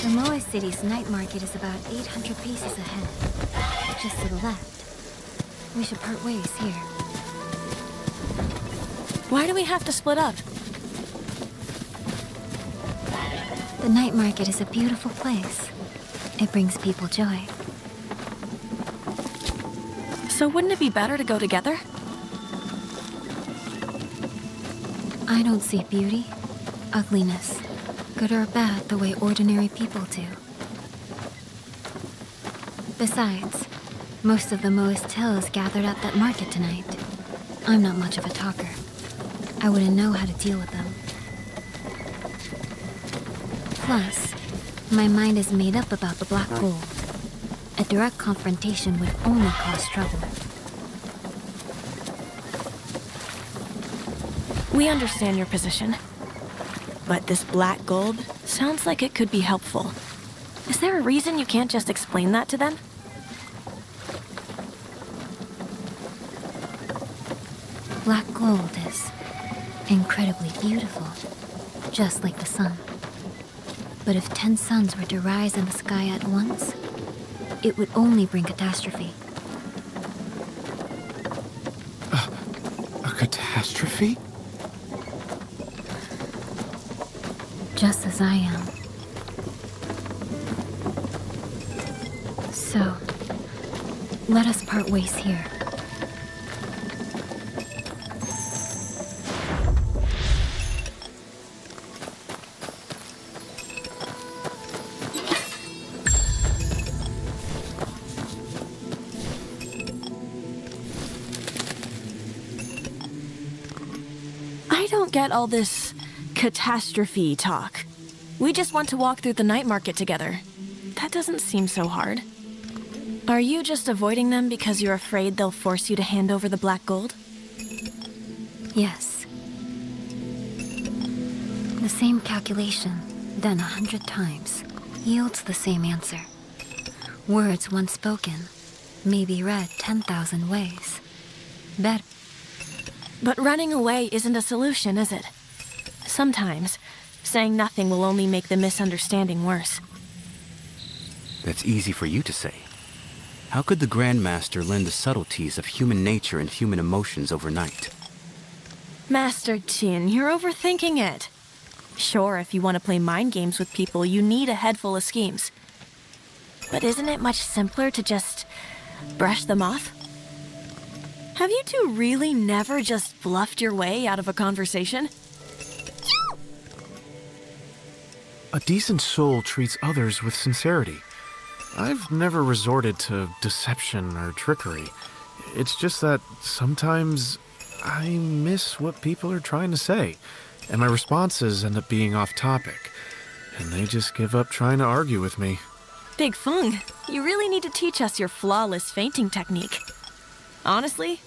The Moa City's night market is about 800 paces ahead, just to the left. We should part ways here. Why do we have to split up? The night market is a beautiful place. It brings people joy. So wouldn't it be better to go together? I don't see beauty, ugliness, good or bad the way ordinary people do. Besides, most of the Moist Hill is gathered at that market tonight. I'm not much of a talker. I wouldn't know how to deal with them. Plus, my mind is made up about the black gold. A direct confrontation would only cause trouble. We understand your position. But this black gold sounds like it could be helpful. Is there a reason you can't just explain that to them? Black gold is incredibly beautiful, just like the sun. But if 10 suns were to rise in the sky at once, it would only bring catastrophe. A catastrophe? Just as I am. So, let us part ways here. I don't get all this catastrophe talk. We just want to walk through the night market together. That doesn't seem so hard. Are you just avoiding them because you're afraid they'll force you to hand over the black gold? Yes. The same calculation, done 100 times, yields the same answer. Words once spoken may be read 10,000 ways. Better. But running away isn't a solution, is it? Sometimes, saying nothing will only make the misunderstanding worse. That's easy for you to say. How could the Grandmaster learn the subtleties of human nature and human emotions overnight? Master Qin, you're overthinking it. Sure, if you want to play mind games with people, you need a head full of schemes. But isn't it much simpler to just brush them off? Have you two really never just bluffed your way out of a conversation? A decent soul treats others with sincerity. I've never resorted to deception or trickery. It's just that sometimes I miss what people are trying to say, and my responses end up being off topic, and they just give up trying to argue with me. Big Feng, you really need to teach us your flawless fainting technique. Honestly,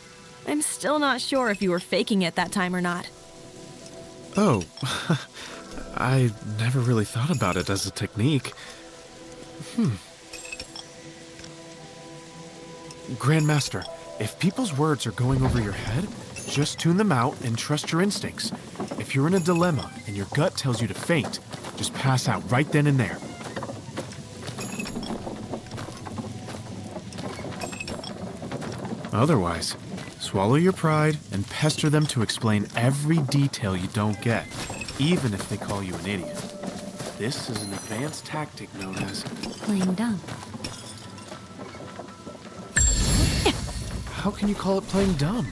I'm still not sure if you were faking it that time or not. Oh, I never really thought about it as a technique. Grandmaster, if people's words are going over your head, just tune them out and trust your instincts. If you're in a dilemma and your gut tells you to faint, just pass out right then and there. Otherwise, swallow your pride and pester them to explain every detail you don't get, even if they call you an idiot. This is an advanced tactic known as playing dumb. How can you call it playing dumb?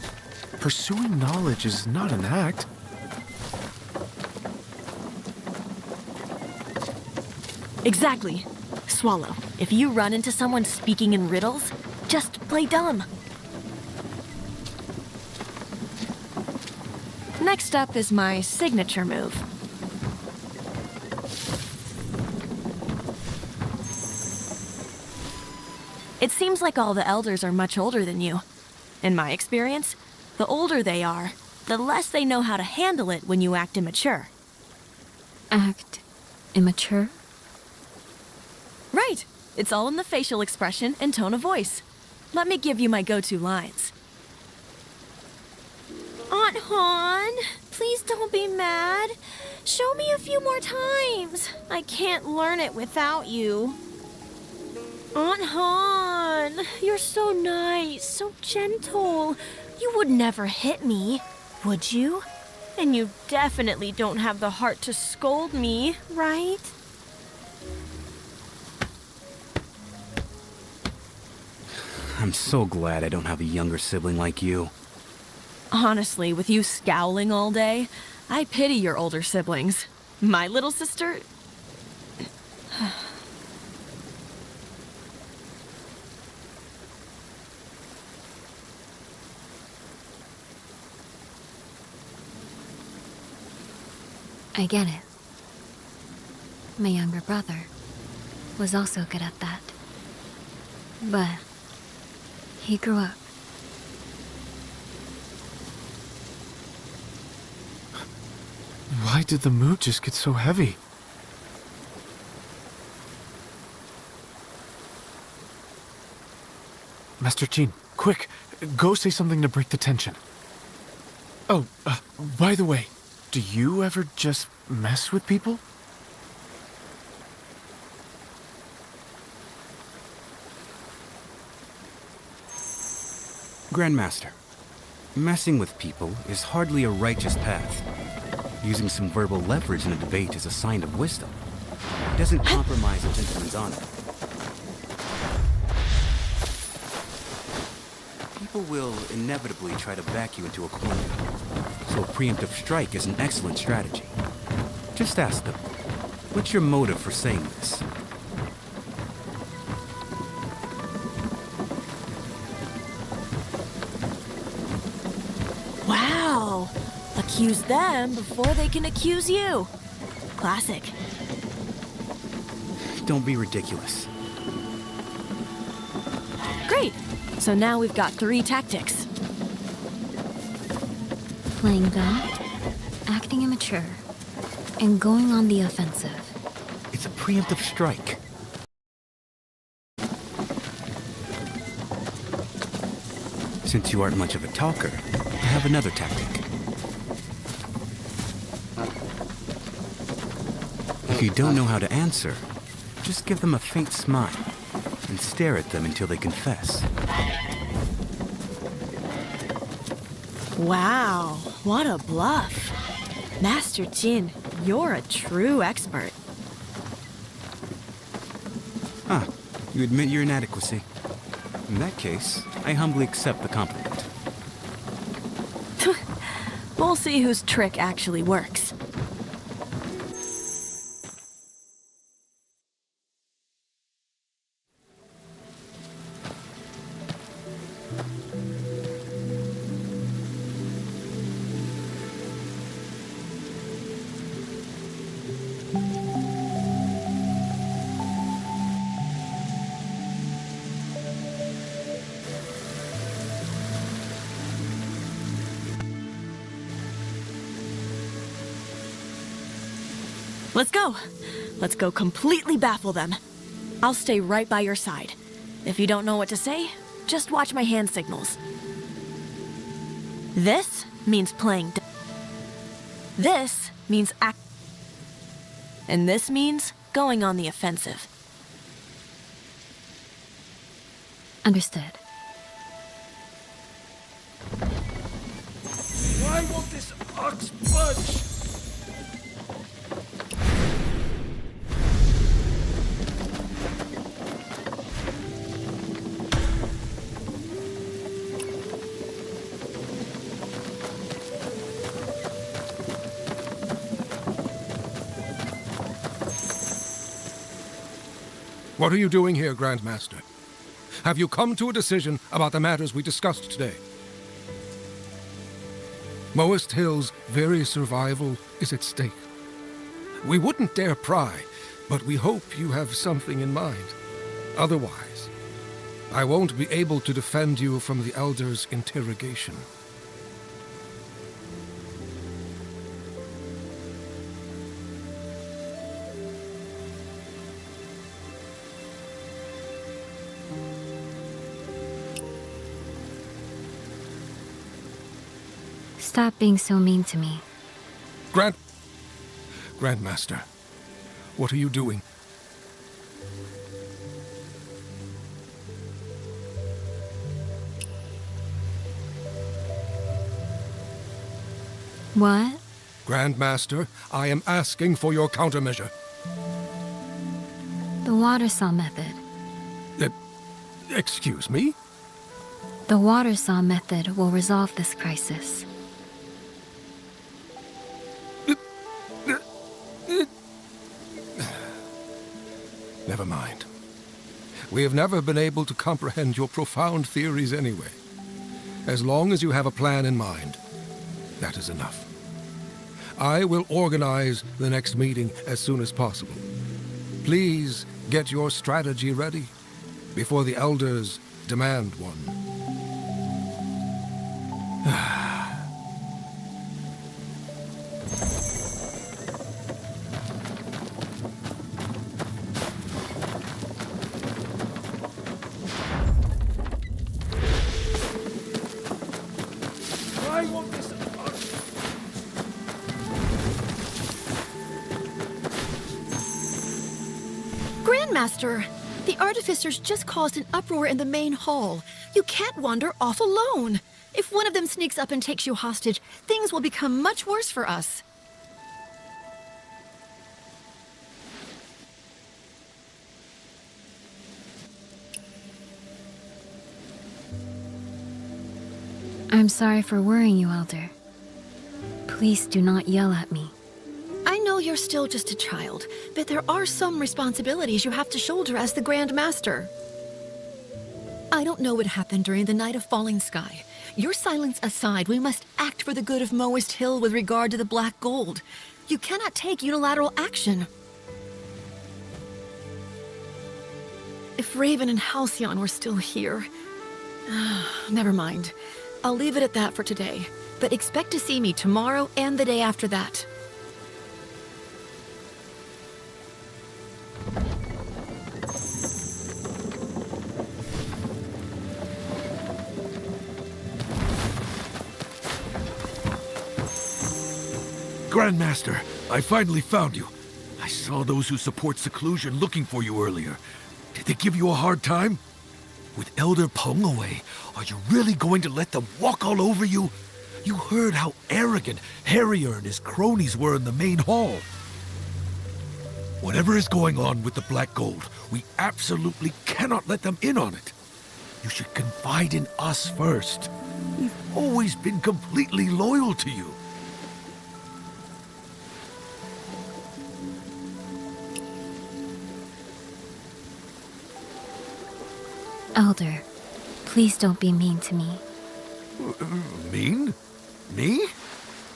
Pursuing knowledge is not an act. Exactly. Swallow, if you run into someone speaking in riddles, just play dumb. Next up is my signature move. It seems like all the elders are much older than you. In my experience, the older they are, the less they know how to handle it when you act immature. Act immature? Right. It's all in the facial expression and tone of voice. Let me give you my go-to lines. Aunt Han, please don't be mad. Show me a few more times. I can't learn it without you. Aunt Han, you're so nice, so gentle. You would never hit me, would you? And you definitely don't have the heart to scold me, right? I'm so glad I don't have a younger sibling like you. Honestly, with you scowling all day, I pity your older siblings. My little sister... I get it. My younger brother was also good at that. But he grew up. Why did the mood just get so heavy? Master Qin, quick! Go say something to break the tension. Oh, by the way, do you ever just mess with people? Grandmaster, messing with people is hardly a righteous path. Using some verbal leverage in a debate is a sign of wisdom. It doesn't compromise a gentleman's honor. People will inevitably try to back you into a corner, so a preemptive strike is an excellent strategy. Just ask them, what's your motive for saying this? Wow! Accuse them before they can accuse you. Classic. Don't be ridiculous. So now we've got 3 tactics. Playing dumb, acting immature, and going on the offensive. It's a preemptive strike. Since you aren't much of a talker, I have another tactic. If you don't know how to answer, just give them a faint smile and stare at them until they confess. Wow, what a bluff. Master Jin, you're a true expert. Ah, you admit your inadequacy. In that case, I humbly accept the compliment. We'll see whose trick actually works. Let's go. Let's go completely baffle them. I'll stay right by your side. If you don't know what to say, just watch my hand signals. This means playing This means act. And this means going on the offensive. Understood. Why won't this ox budge? What are you doing here, Grandmaster? Have you come to a decision about the matters we discussed today? Moist Hill's very survival is at stake. We wouldn't dare pry, but we hope you have something in mind. Otherwise, I won't be able to defend you from the Elder's interrogation. Stop being so mean to me. Grandmaster, what are you doing? What? Grandmaster, I am asking for your countermeasure. The water saw method. Excuse me? The water saw method will resolve this crisis. Never mind. We have never been able to comprehend your profound theories anyway. As long as you have a plan in mind, that is enough. I will organize the next meeting as soon as possible. Please get your strategy ready before the elders demand one. Why won't this Grandmaster, the artificers just caused an uproar in the main hall. You can't wander off alone. If one of them sneaks up and takes you hostage, things will become much worse for us. I'm sorry for worrying you, Elder. Please do not yell at me. I know you're still just a child, but there are some responsibilities you have to shoulder as the Grand Master. I don't know what happened during the night of falling sky. Your silence aside, we must act for the good of Moist Hill with regard to the Black Gold. You cannot take unilateral action. If Raven and Halcyon were still here, Never mind. I'll leave it at that for today. But expect to see me tomorrow and the day after that. Grandmaster, I finally found you. I saw those who support seclusion looking for you earlier. Did they give you a hard time? With Elder Peng away, are you really going to let them walk all over you? You heard how arrogant Harrier and his cronies were in the main hall. Whatever is going on with the Black Gold, we absolutely cannot let them in on it. You should confide in us first. We've always been completely loyal to you. Elder, please don't be mean to me. Mean? Me?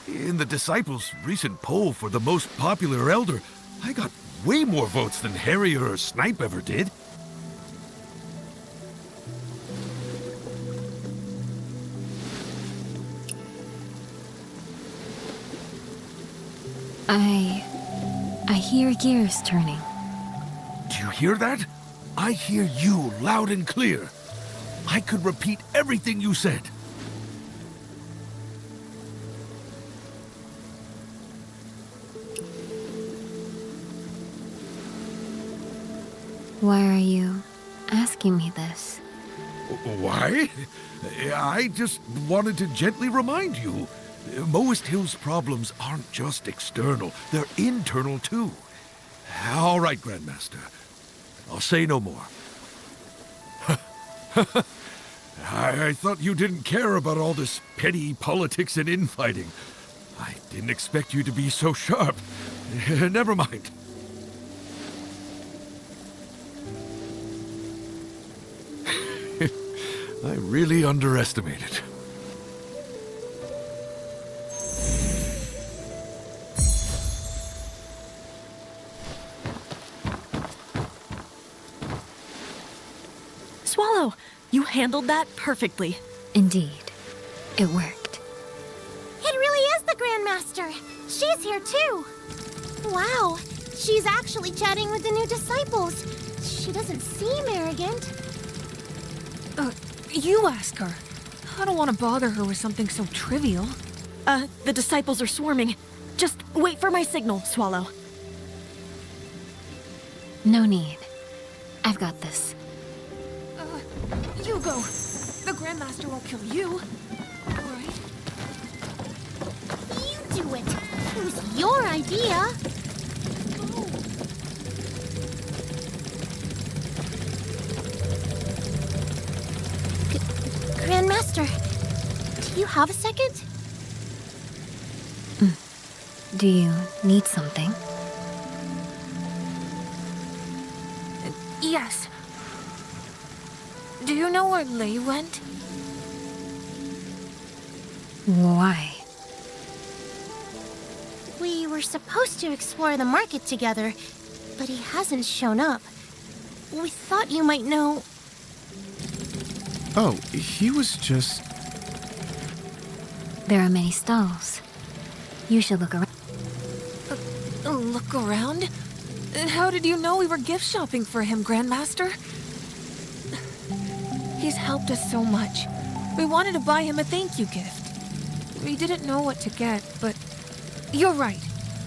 In the Disciples' recent poll for the most popular elder, I got way more votes than Harrier or Snipe ever did. I hear gears turning. Do you hear that? I hear you loud and clear. I could repeat everything you said. Why are you asking me this? Why? I just wanted to gently remind you. Most Hill's problems aren't just external, they're internal too. All right, Grandmaster. I'll say no more. I thought you didn't care about all this petty politics and infighting. I didn't expect you to be so sharp. Never mind. I really underestimated. Swallow, you handled that perfectly. Indeed. It worked. It really is the Grandmaster. She's here too. Wow, she's actually chatting with the new disciples. She doesn't seem arrogant. You ask her. I don't want to bother her with something so trivial. The disciples are swarming. Just wait for my signal, Swallow. No need. I've got this. You go. The Grandmaster won't kill you. Right? You do it. It was your idea. Grandmaster, do you have a second? Do you need something? Yes. Do you know where Lei went? Why? We were supposed to explore the market together, but he hasn't shown up. We thought you might know. Oh, he was just... There are many stalls. You should look around. Look around? How did you know we were gift shopping for him, Grandmaster? He's helped us so much. We wanted to buy him a thank you gift. We didn't know what to get, but you're right.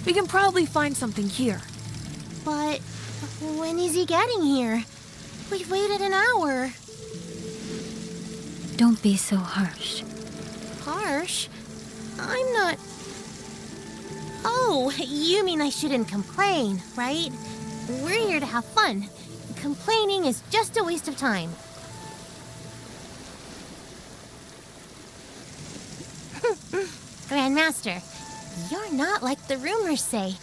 We can probably find something here. But when is he getting here? We've waited an hour. Don't be so harsh. Harsh? I'm not... Oh, you mean I shouldn't complain, right? We're here to have fun. Complaining is just a waste of time. Grandmaster, you're not like the rumors say.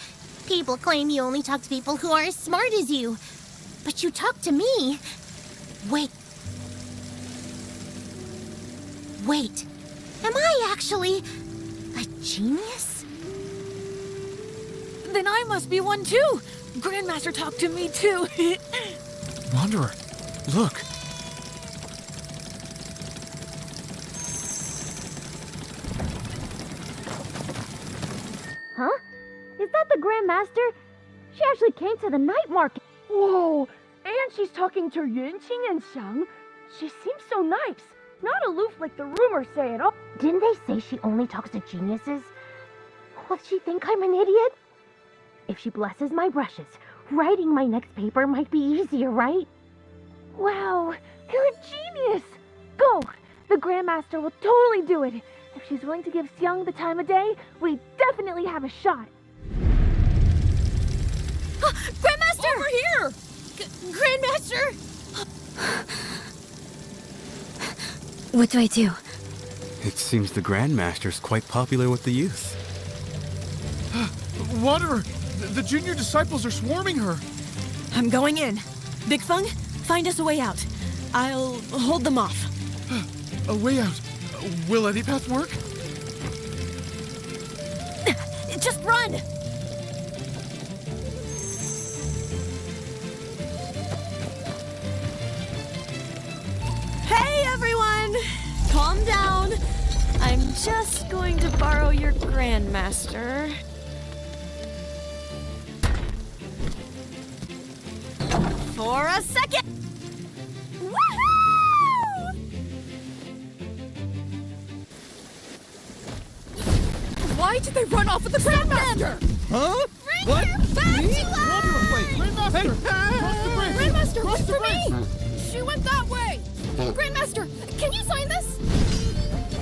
People claim you only talk to people who are as smart as you. But you talk to me. Wait. Am I actually a genius? Then I must be one too. Grandmaster talked to me too. Wanderer, look. Grandmaster? She actually came to the night market. Whoa! And she's talking to Yunqing and Xiang. She seems so nice. Not aloof like the rumors say it. Oh, Didn't they say she only talks to geniuses? Will she think I'm an idiot? If she blesses my brushes, writing my next paper might be easier, right? Wow, you're a genius! Go! The Grandmaster will totally do it. If she's willing to give Xiang the time of day, we definitely have a shot. Grandmaster! Over here! Grandmaster! What do I do? It seems the Grandmaster's quite popular with the youth. Wanderer! The junior disciples are swarming her! I'm going in. Big Fung, find us a way out. I'll hold them off. A way out. Will any path work? Just run! Hey, everyone! Calm down. I'm just going to borrow your Grandmaster. For a second! Woohoo! Why did they run off with the Grandmaster? Huh? Bring What? her back Me? to us! Grandmaster! Grandmaster, wait for me! She went that way! Grandmaster, can you sign this?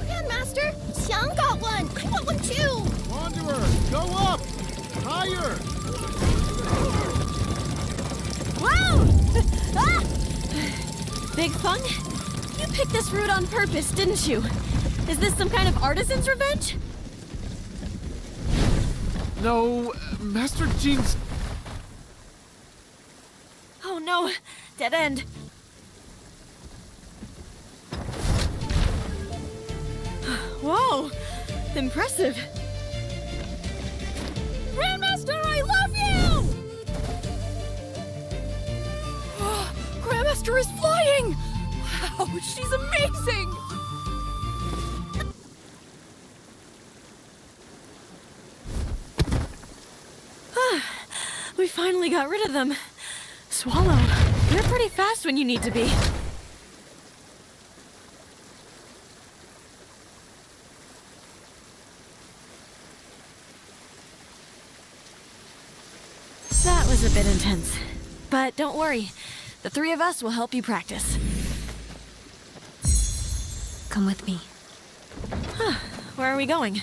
Grandmaster, Xiang got one. I want one too. Wanderer, go up! Higher! Wow! Ah! Big Fung, you picked this route on purpose, didn't you? Is this some kind of artisan's revenge? No, Master Jean's... Oh no, dead end. Whoa, impressive. Grandmaster, I love you! Grandmaster is flying! Wow, she's amazing! We finally got rid of them. Swallow, you're pretty fast when you need to be. That was a bit intense. But don't worry, the three of us will help you practice. Come with me. Where are we going?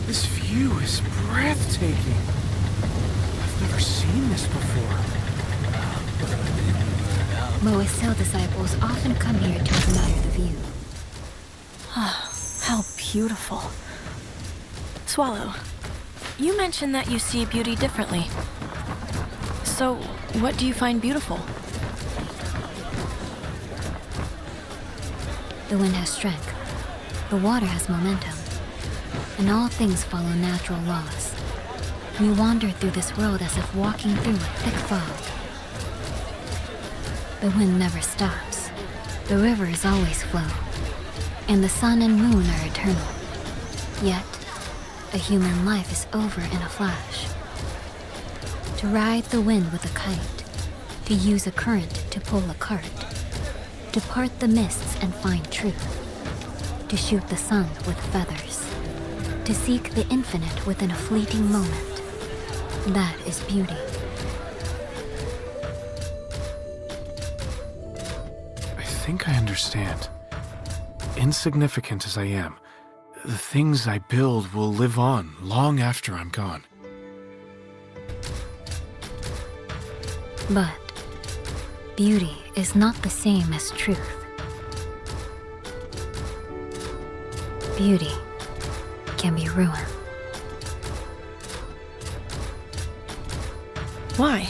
This view is breathtaking. I've never seen this before. Moa's Hill disciples often come here to admire the view. How beautiful. Swallow, you mentioned that you see beauty differently. So, what do you find beautiful? The wind has strength. The water has momentum. And all things follow natural laws. We wander through this world as if walking through a thick fog. The wind never stops. The rivers always flow. And the sun and moon are eternal. Yet, a human life is over in a flash. To ride the wind with a kite. To use a current to pull a cart. To part the mists and find truth. To shoot the sun with feathers. To seek the infinite within a fleeting moment. That is beauty. I think I understand. Insignificant as I am, the things I build will live on long after I'm gone. But beauty is not the same as truth. Beauty can be ruined. Why?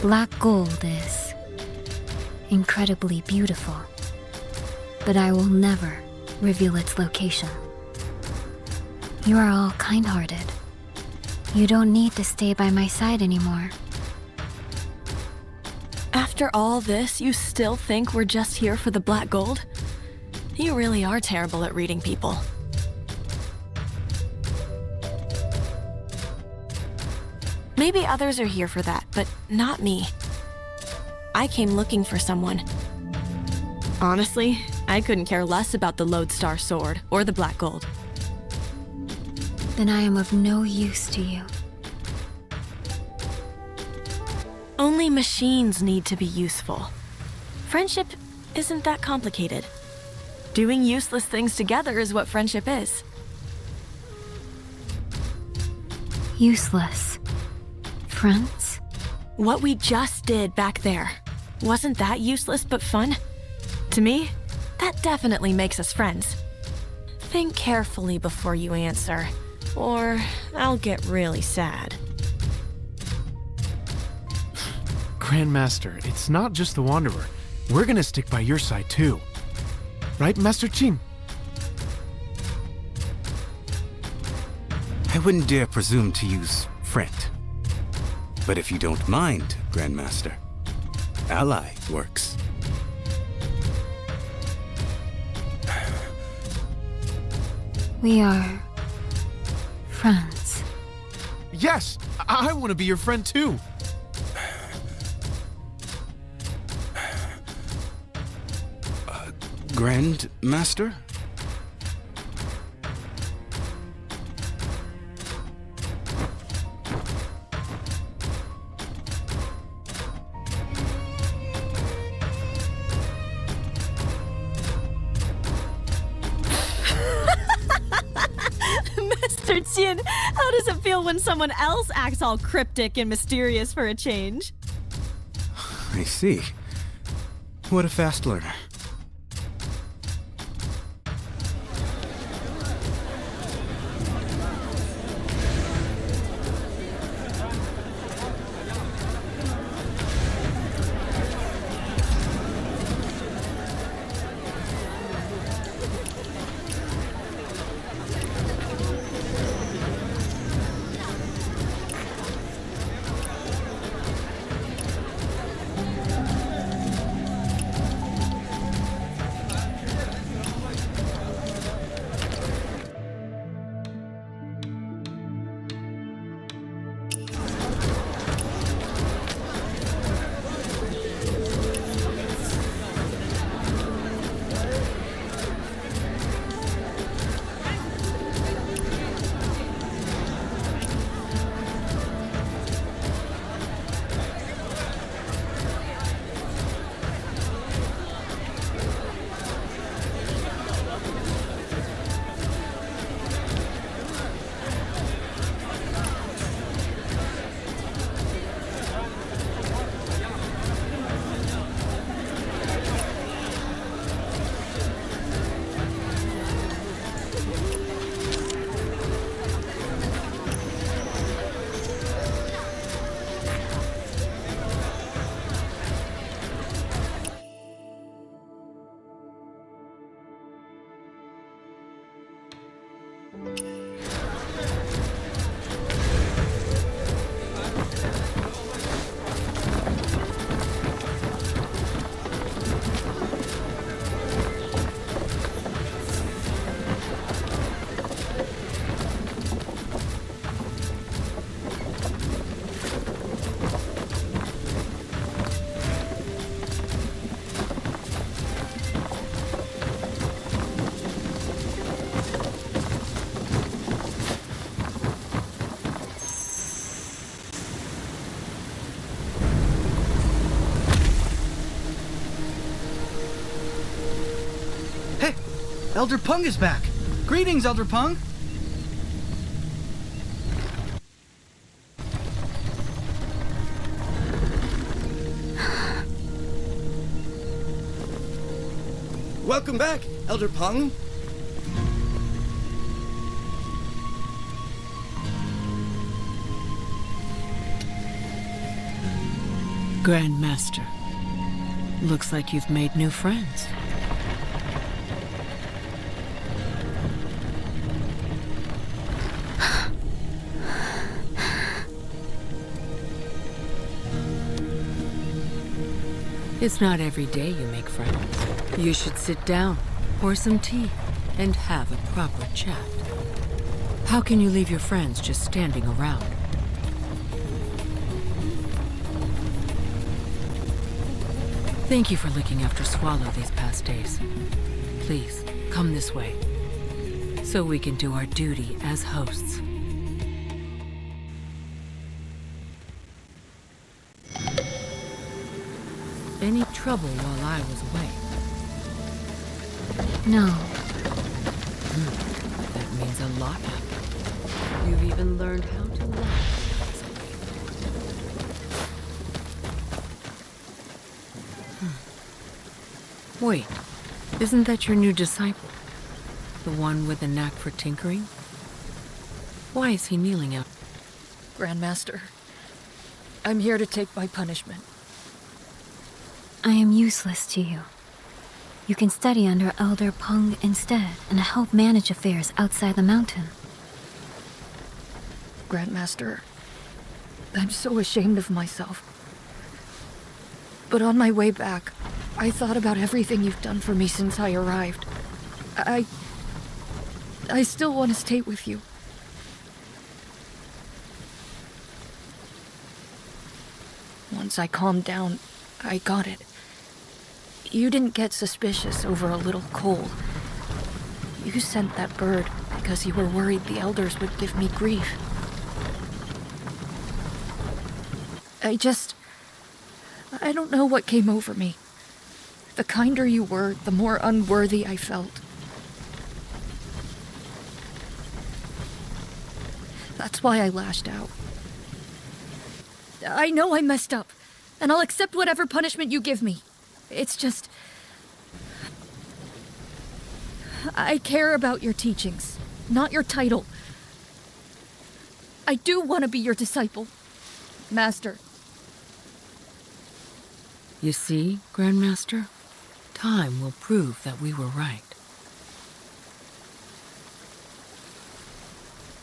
Black gold is incredibly beautiful, but I will never reveal its location. You are all kind-hearted. You don't need to stay by my side anymore. After all this, you still think we're just here for the black gold? You really are terrible at reading people. Maybe others are here for that, but not me. I came looking for someone. Honestly, I couldn't care less about the Lodestar sword or the black gold. Then I am of no use to you. Only machines need to be useful. Friendship isn't that complicated. Doing useless things together is what friendship is. Useless. Friends? What we just did back there, wasn't that useless but fun? To me, that definitely makes us friends. Think carefully before you answer, or I'll get really sad. Grandmaster, it's not just the Wanderer. We're gonna stick by your side too. Right, Master Qin? I wouldn't dare presume to use friend. But if you don't mind, Grandmaster, ally works. We are friends. Yes! I want to be your friend too! Grandmaster? Mr. Qin, how does it feel when someone else acts all cryptic and mysterious for a change? I see. What a fast learner. Elder Pung is back. Greetings, Elder Pung. Welcome back, Elder Peng. Grandmaster, looks like you've made new friends. It's not every day you make friends. You should sit down, pour some tea, and have a proper chat. How can you leave your friends just standing around? Thank you for looking after Swallow these past days. Please, come this way, so we can do our duty as hosts. Any trouble while I was away? No. That means a lot happened. You've even learned how to laugh while I was away. Wait, isn't that your new disciple? The one with the knack for tinkering? Why is he kneeling out? Grandmaster, I'm here to take my punishment. I am useless to you. You can study under Elder Peng instead and help manage affairs outside the mountain. Grandmaster, I'm so ashamed of myself. But on my way back, I thought about everything you've done for me since I arrived. I still want to stay with you. Once I calmed down, I got it. You didn't get suspicious over a little coal. You sent that bird because you were worried the elders would give me grief. I don't know what came over me. The kinder you were, the more unworthy I felt. That's why I lashed out. I know I messed up, and I'll accept whatever punishment you give me. It's just... I care about your teachings, not your title. I do want to be your disciple, Master. You see, Grandmaster? Time will prove that we were right.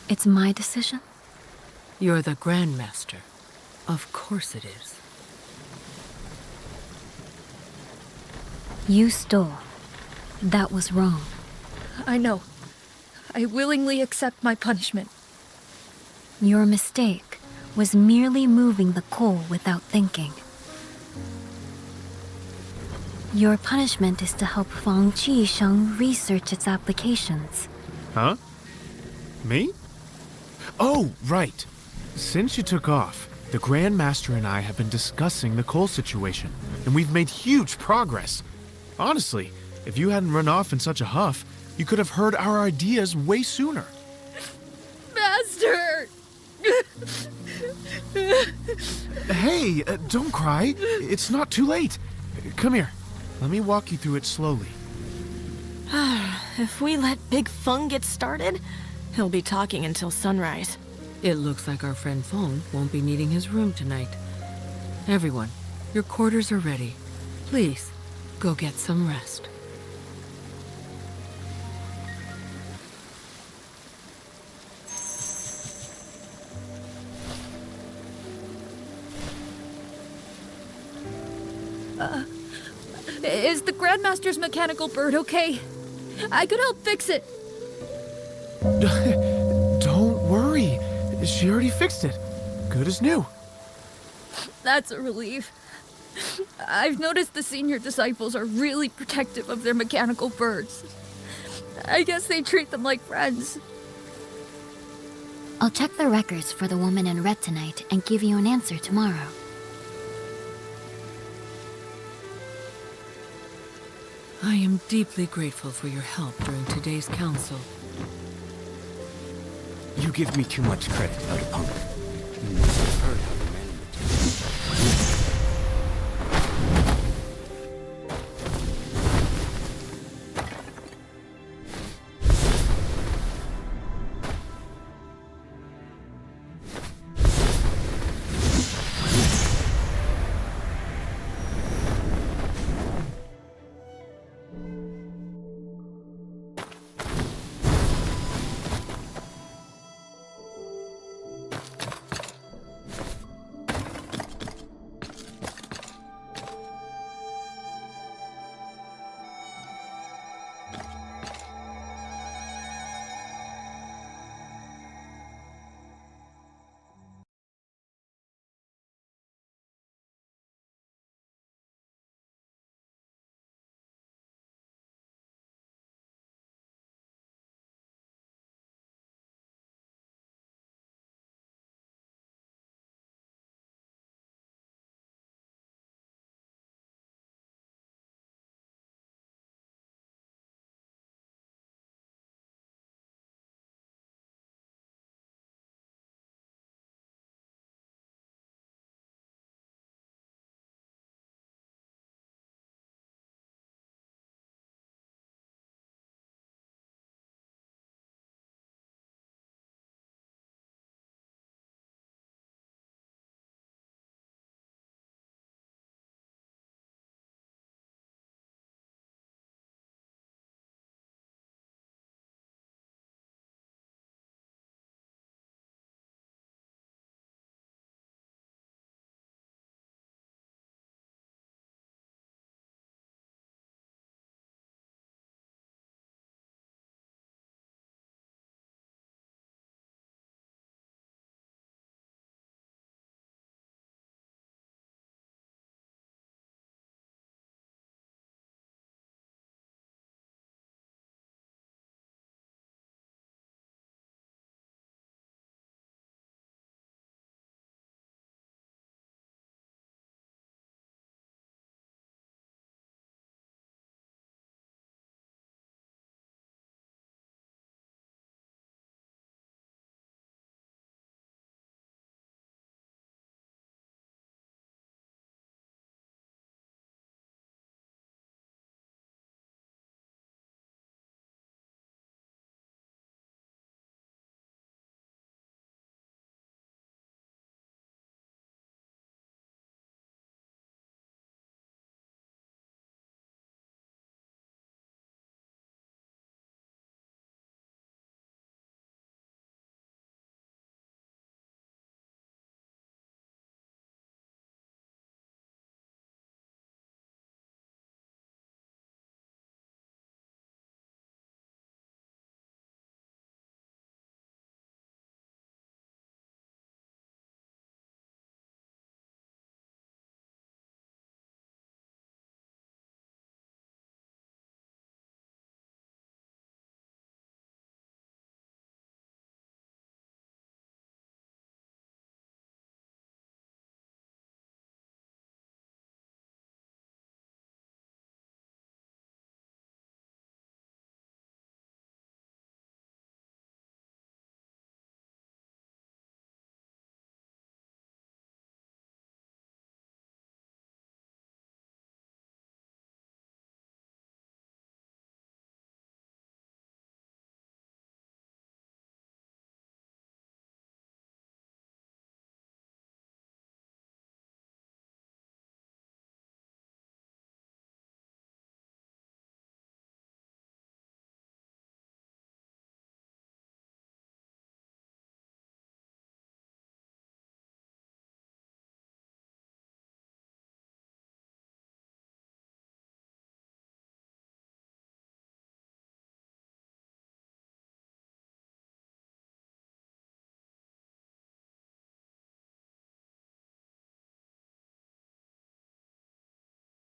It's my decision? You're the Grandmaster. Of course it is. You stole. That was wrong. I know. I willingly accept my punishment. Your mistake was merely moving the coal without thinking. Your punishment is to help Fang Qisheng research its applications. Huh? Me? Oh, right. Since you took off, the Grandmaster and I have been discussing the coal situation, and we've made huge progress. Honestly, if you hadn't run off in such a huff, you could have heard our ideas way sooner. Master! Hey, don't cry. It's not too late. Come here. Let me walk you through it slowly. If we let Big Feng get started, he'll be talking until sunrise. It looks like our friend Feng won't be needing his room tonight. Everyone, your quarters are ready. Please, go get some rest. Is the Grandmaster's mechanical bird okay? I could help fix it. Don't worry. She already fixed it. Good as new. That's a relief. I've noticed the senior disciples are really protective of their mechanical birds. I guess they treat them like friends. I'll check the records for the woman in red tonight and give you an answer tomorrow. I am deeply grateful for your help during today's council. You give me too much credit, Elder Peng.